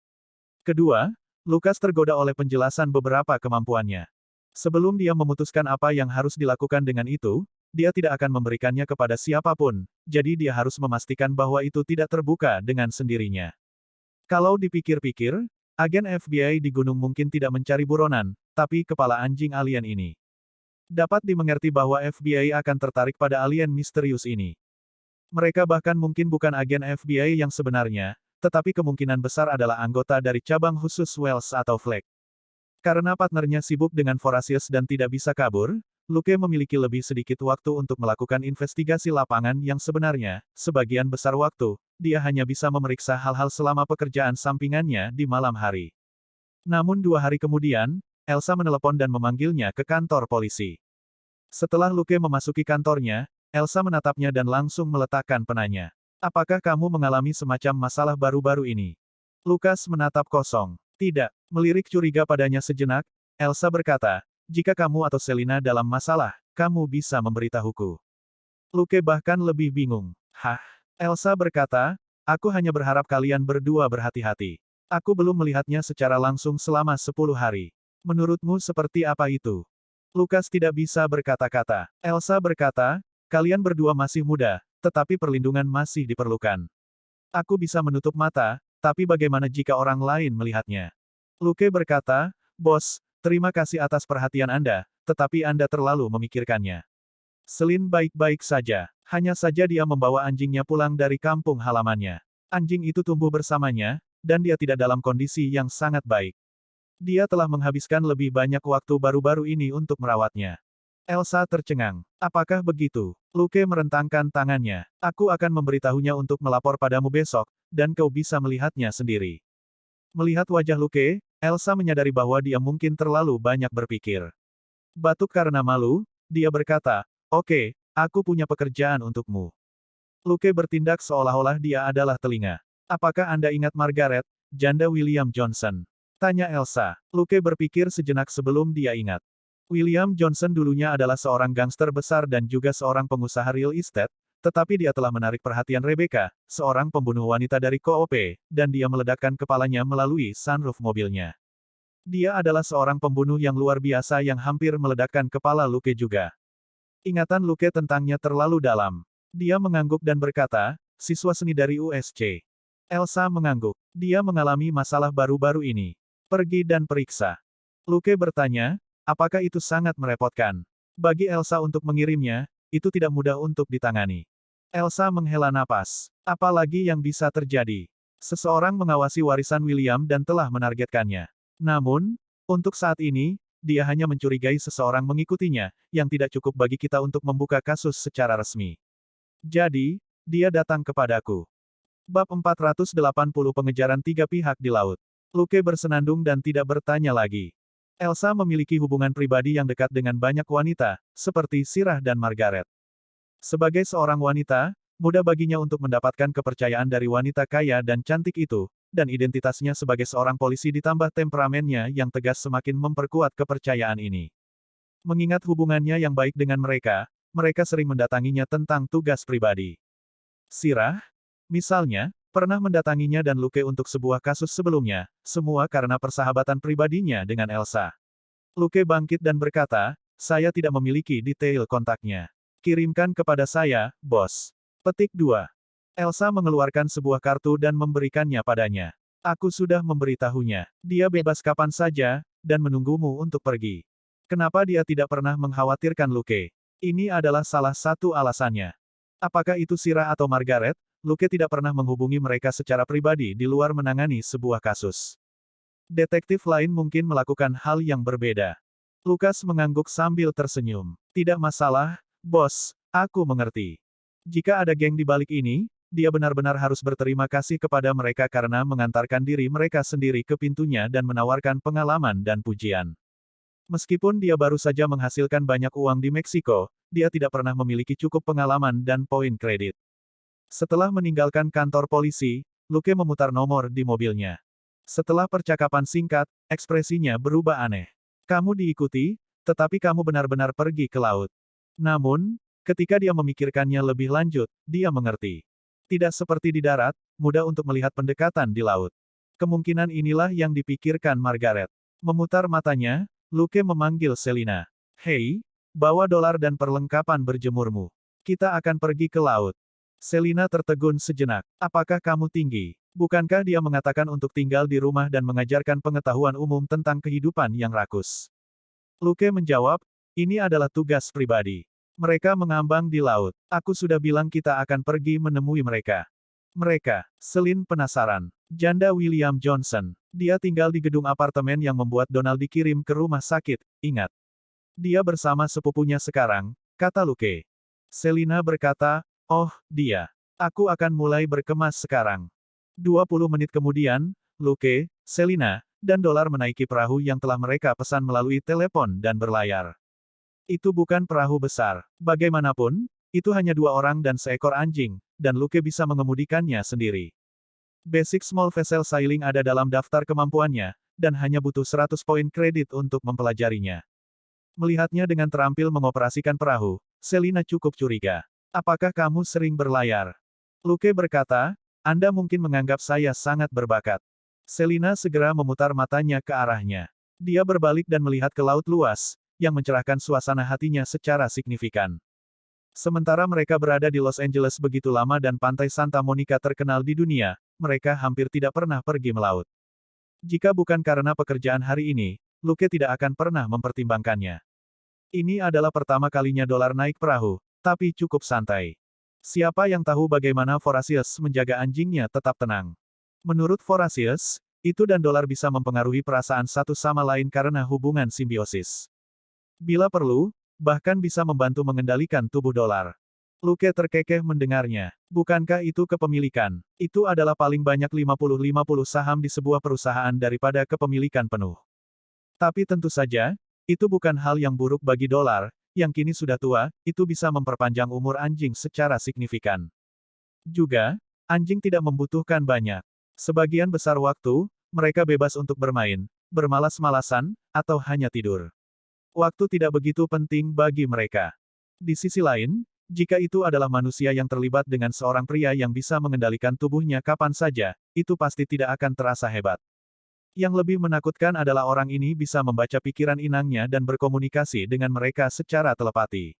Kedua, Lukas tergoda oleh penjelasan beberapa kemampuannya. Sebelum dia memutuskan apa yang harus dilakukan dengan itu, dia tidak akan memberikannya kepada siapapun, jadi dia harus memastikan bahwa itu tidak terbuka dengan sendirinya. Kalau dipikir-pikir, agen FBI di gunung mungkin tidak mencari buronan, tapi kepala anjing alien ini. Dapat dimengerti bahwa FBI akan tertarik pada alien misterius ini. Mereka bahkan mungkin bukan agen FBI yang sebenarnya, tetapi kemungkinan besar adalah anggota dari cabang khusus Wells atau Fleck. Karena partnernya sibuk dengan Horatius dan tidak bisa kabur, Luke memiliki lebih sedikit waktu untuk melakukan investigasi lapangan yang sebenarnya, sebagian besar waktu, dia hanya bisa memeriksa hal-hal selama pekerjaan sampingannya di malam hari. Namun 2 hari kemudian, Elsa menelepon dan memanggilnya ke kantor polisi. Setelah Luke memasuki kantornya, Elsa menatapnya dan langsung meletakkan penanya. Apakah kamu mengalami semacam masalah baru-baru ini? Lukas menatap kosong. Tidak. Melirik curiga padanya sejenak, Elsa berkata, jika kamu atau Selina dalam masalah, kamu bisa memberitahuku. Luke bahkan lebih bingung. Hah? Elsa berkata, aku hanya berharap kalian berdua berhati-hati. Aku belum melihatnya secara langsung selama 10 hari. Menurutmu seperti apa itu? Lukas tidak bisa berkata-kata. Elsa berkata, kalian berdua masih muda, tetapi perlindungan masih diperlukan. Aku bisa menutup mata, tapi bagaimana jika orang lain melihatnya? Luke berkata, bos, terima kasih atas perhatian Anda, tetapi Anda terlalu memikirkannya. Selin baik-baik saja. Hanya saja dia membawa anjingnya pulang dari kampung halamannya. Anjing itu tumbuh bersamanya, dan dia tidak dalam kondisi yang sangat baik. Dia telah menghabiskan lebih banyak waktu baru-baru ini untuk merawatnya. Elsa tercengang. Apakah begitu? Luke merentangkan tangannya. Aku akan memberitahunya untuk melapor padamu besok, dan kau bisa melihatnya sendiri. Melihat wajah Luke, Elsa menyadari bahwa dia mungkin terlalu banyak berpikir. Batuk karena malu, dia berkata, oke, aku punya pekerjaan untukmu. Luke bertindak seolah-olah dia adalah telinga. Apakah Anda ingat Margaret, janda William Johnson? Tanya Elsa. Luke berpikir sejenak sebelum dia ingat. William Johnson dulunya adalah seorang gangster besar dan juga seorang pengusaha real estate, tetapi dia telah menarik perhatian Rebecca, seorang pembunuh wanita dari Koop, dan dia meledakkan kepalanya melalui sunroof mobilnya. Dia adalah seorang pembunuh yang luar biasa yang hampir meledakkan kepala Luke juga. Ingatan Luke tentangnya terlalu dalam. Dia mengangguk dan berkata, siswa seni dari USC. Elsa mengangguk. Dia mengalami masalah baru-baru ini. Pergi dan periksa. Luke bertanya, apakah itu sangat merepotkan? Bagi Elsa untuk mengirimnya, itu tidak mudah untuk ditangani. Elsa menghela napas. Apalagi yang bisa terjadi? Seseorang mengawasi warisan William dan telah menargetkannya. Namun, untuk saat ini, dia hanya mencurigai seseorang mengikutinya, yang tidak cukup bagi kita untuk membuka kasus secara resmi. Jadi, dia datang kepadaku. Bab 480 Pengejaran tiga pihak di laut. Luke bersenandung dan tidak bertanya lagi. Elsa memiliki hubungan pribadi yang dekat dengan banyak wanita, seperti Sirah dan Margaret. Sebagai seorang wanita, mudah baginya untuk mendapatkan kepercayaan dari wanita kaya dan cantik itu, dan identitasnya sebagai seorang polisi ditambah temperamennya yang tegas semakin memperkuat kepercayaan ini. Mengingat hubungannya yang baik dengan mereka, mereka sering mendatanginya tentang tugas pribadi. Sirah, misalnya, pernah mendatanginya dan Luke untuk sebuah kasus sebelumnya, semua karena persahabatan pribadinya dengan Elsa. Luke bangkit dan berkata, saya tidak memiliki detail kontaknya. Kirimkan kepada saya, bos. Petik 2. Elsa mengeluarkan sebuah kartu dan memberikannya padanya. Aku sudah memberitahunya. Dia bebas kapan saja, dan menunggumu untuk pergi. Kenapa dia tidak pernah mengkhawatirkan Luke? Ini adalah salah satu alasannya. Apakah itu Sirah atau Margaret, Luke tidak pernah menghubungi mereka secara pribadi di luar menangani sebuah kasus. Detektif lain mungkin melakukan hal yang berbeda. Lukas mengangguk sambil tersenyum. Tidak masalah, bos, aku mengerti. Jika ada geng di balik ini, dia benar-benar harus berterima kasih kepada mereka karena mengantarkan diri mereka sendiri ke pintunya dan menawarkan pengalaman dan pujian. Meskipun dia baru saja menghasilkan banyak uang di Meksiko, dia tidak pernah memiliki cukup pengalaman dan poin kredit. Setelah meninggalkan kantor polisi, Luke memutar nomor di mobilnya. Setelah percakapan singkat, ekspresinya berubah aneh. Kamu diikuti, tetapi kamu benar-benar pergi ke laut. Namun, ketika dia memikirkannya lebih lanjut, dia mengerti. Tidak seperti di darat, mudah untuk melihat pendekatan di laut. Kemungkinan inilah yang dipikirkan Margaret. Memutar matanya, Luke memanggil Selina. Hei, bawa dolar dan perlengkapan berjemurmu. Kita akan pergi ke laut. Selina tertegun sejenak. Apakah kamu tinggi? Bukankah dia mengatakan untuk tinggal di rumah dan mengajarkan pengetahuan umum tentang kehidupan yang rakus? Luke menjawab, ini adalah tugas pribadi. Mereka mengambang di laut. Aku sudah bilang kita akan pergi menemui mereka. Mereka, Selin penasaran. Janda William Johnson. Dia tinggal di gedung apartemen yang membuat Donald dikirim ke rumah sakit, ingat. Dia bersama sepupunya sekarang, kata Luke. Selina berkata, oh, dia. Aku akan mulai berkemas sekarang. 20 menit kemudian, Luke, Selina, dan dolar menaiki perahu yang telah mereka pesan melalui telepon dan berlayar. Itu bukan perahu besar. Bagaimanapun, itu hanya 2 orang dan seekor anjing, dan Luke bisa mengemudikannya sendiri. Basic Small Vessel Sailing ada dalam daftar kemampuannya, dan hanya butuh 100 poin kredit untuk mempelajarinya. Melihatnya dengan terampil mengoperasikan perahu, Selina cukup curiga. Apakah kamu sering berlayar? Luke berkata, Anda mungkin menganggap saya sangat berbakat. Selina segera memutar matanya ke arahnya. Dia berbalik dan melihat ke laut luas, yang mencerahkan suasana hatinya secara signifikan. Sementara mereka berada di Los Angeles begitu lama dan pantai Santa Monica terkenal di dunia, mereka hampir tidak pernah pergi melaut. Jika bukan karena pekerjaan hari ini, Luke tidak akan pernah mempertimbangkannya. Ini adalah pertama kalinya dolar naik perahu, tapi cukup santai. Siapa yang tahu bagaimana Vorasius menjaga anjingnya tetap tenang? Menurut Vorasius, itu dan dolar bisa mempengaruhi perasaan satu sama lain karena hubungan simbiosis. Bila perlu, bahkan bisa membantu mengendalikan tubuh dolar. Luke terkekeh mendengarnya. Bukankah itu kepemilikan? Itu adalah paling banyak 50-50 saham di sebuah perusahaan daripada kepemilikan penuh. Tapi tentu saja, itu bukan hal yang buruk bagi dolar, yang kini sudah tua, itu bisa memperpanjang umur anjing secara signifikan. Juga, anjing tidak membutuhkan banyak. Sebagian besar waktu, mereka bebas untuk bermain, bermalas-malasan, atau hanya tidur. Waktu tidak begitu penting bagi mereka. Di sisi lain, jika itu adalah manusia yang terlibat dengan seorang pria yang bisa mengendalikan tubuhnya kapan saja, itu pasti tidak akan terasa hebat. Yang lebih menakutkan adalah orang ini bisa membaca pikiran inangnya dan berkomunikasi dengan mereka secara telepati.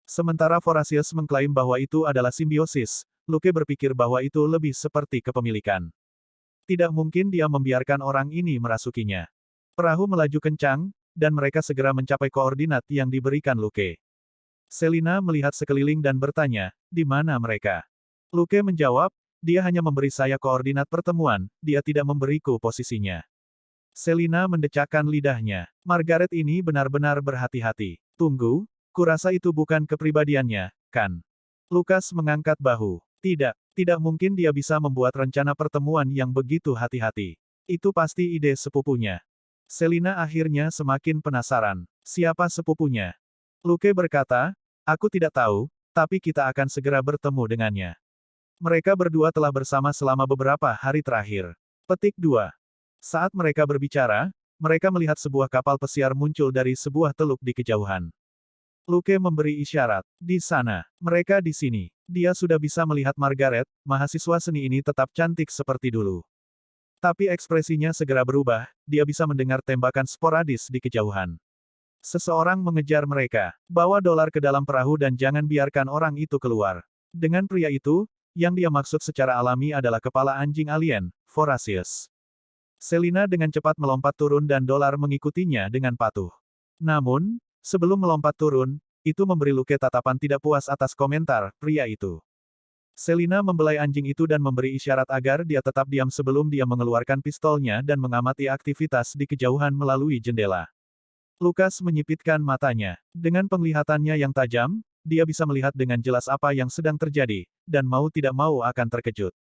Sementara Vorasius mengklaim bahwa itu adalah simbiosis, Luke berpikir bahwa itu lebih seperti kepemilikan. Tidak mungkin dia membiarkan orang ini merasukinya. Perahu melaju kencang, dan mereka segera mencapai koordinat yang diberikan Luke. Selina melihat sekeliling dan bertanya, di mana mereka? Luke menjawab, dia hanya memberi saya koordinat pertemuan, dia tidak memberiku posisinya. Selina mendecakkan lidahnya. Margaret ini benar-benar berhati-hati. Tunggu, kurasa itu bukan kepribadiannya, kan? Lukas mengangkat bahu. Tidak mungkin dia bisa membuat rencana pertemuan yang begitu hati-hati. Itu pasti ide sepupunya. Selina akhirnya semakin penasaran. Siapa sepupunya? Luke berkata, aku tidak tahu, tapi kita akan segera bertemu dengannya. Mereka berdua telah bersama selama beberapa hari terakhir. Petik 2. Saat mereka berbicara, mereka melihat sebuah kapal pesiar muncul dari sebuah teluk di kejauhan. Luke memberi isyarat. Di sana. Mereka di sini. Dia sudah bisa melihat Margaret, mahasiswa seni ini tetap cantik seperti dulu. Tapi ekspresinya segera berubah, dia bisa mendengar tembakan sporadis di kejauhan. Seseorang mengejar mereka. Bawa dolar ke dalam perahu dan jangan biarkan orang itu keluar. Dengan pria itu, yang dia maksud secara alami adalah kepala anjing alien, Vorasius. Selina dengan cepat melompat turun dan dolar mengikutinya dengan patuh. Namun, sebelum melompat turun, itu memberi Luke tatapan tidak puas atas komentar pria itu. Selina membelai anjing itu dan memberi isyarat agar dia tetap diam sebelum dia mengeluarkan pistolnya dan mengamati aktivitas di kejauhan melalui jendela. Lukas menyipitkan matanya. Dengan penglihatannya yang tajam, dia bisa melihat dengan jelas apa yang sedang terjadi, dan mau tidak mau akan terkejut.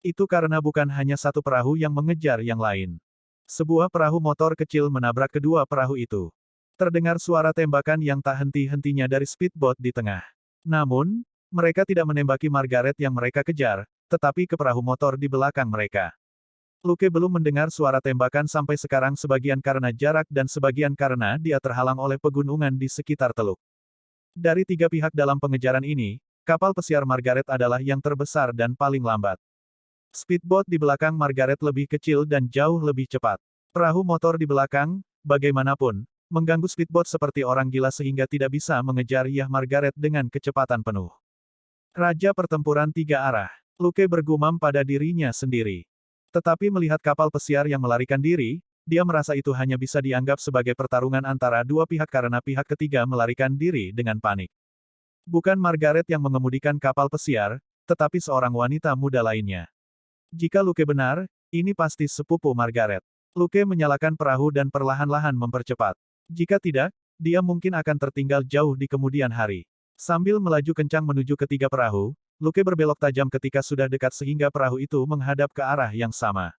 Itu karena bukan hanya satu perahu yang mengejar yang lain. Sebuah perahu motor kecil menabrak kedua perahu itu. Terdengar suara tembakan yang tak henti-hentinya dari speedboat di tengah. Namun, mereka tidak menembaki Margaret yang mereka kejar, tetapi ke perahu motor di belakang mereka. Luke belum mendengar suara tembakan sampai sekarang sebagian karena jarak dan sebagian karena dia terhalang oleh pegunungan di sekitar teluk. Dari tiga pihak dalam pengejaran ini, kapal pesiar Margaret adalah yang terbesar dan paling lambat. Speedboat di belakang Margaret lebih kecil dan jauh lebih cepat. Perahu motor di belakang, bagaimanapun, mengganggu speedboat seperti orang gila sehingga tidak bisa mengejar Yah Margaret dengan kecepatan penuh. Raja pertempuran tiga arah. Luke bergumam pada dirinya sendiri. Tetapi melihat kapal pesiar yang melarikan diri, dia merasa itu hanya bisa dianggap sebagai pertarungan antara dua pihak karena pihak ketiga melarikan diri dengan panik. Bukan Margaret yang mengemudikan kapal pesiar, tetapi seorang wanita muda lainnya. Jika Luke benar, ini pasti sepupu Margaret. Luke menyalakan perahu dan perlahan-lahan mempercepat. Jika tidak, dia mungkin akan tertinggal jauh di kemudian hari. Sambil melaju kencang menuju ketiga perahu, Luke berbelok tajam ketika sudah dekat sehingga perahu itu menghadap ke arah yang sama.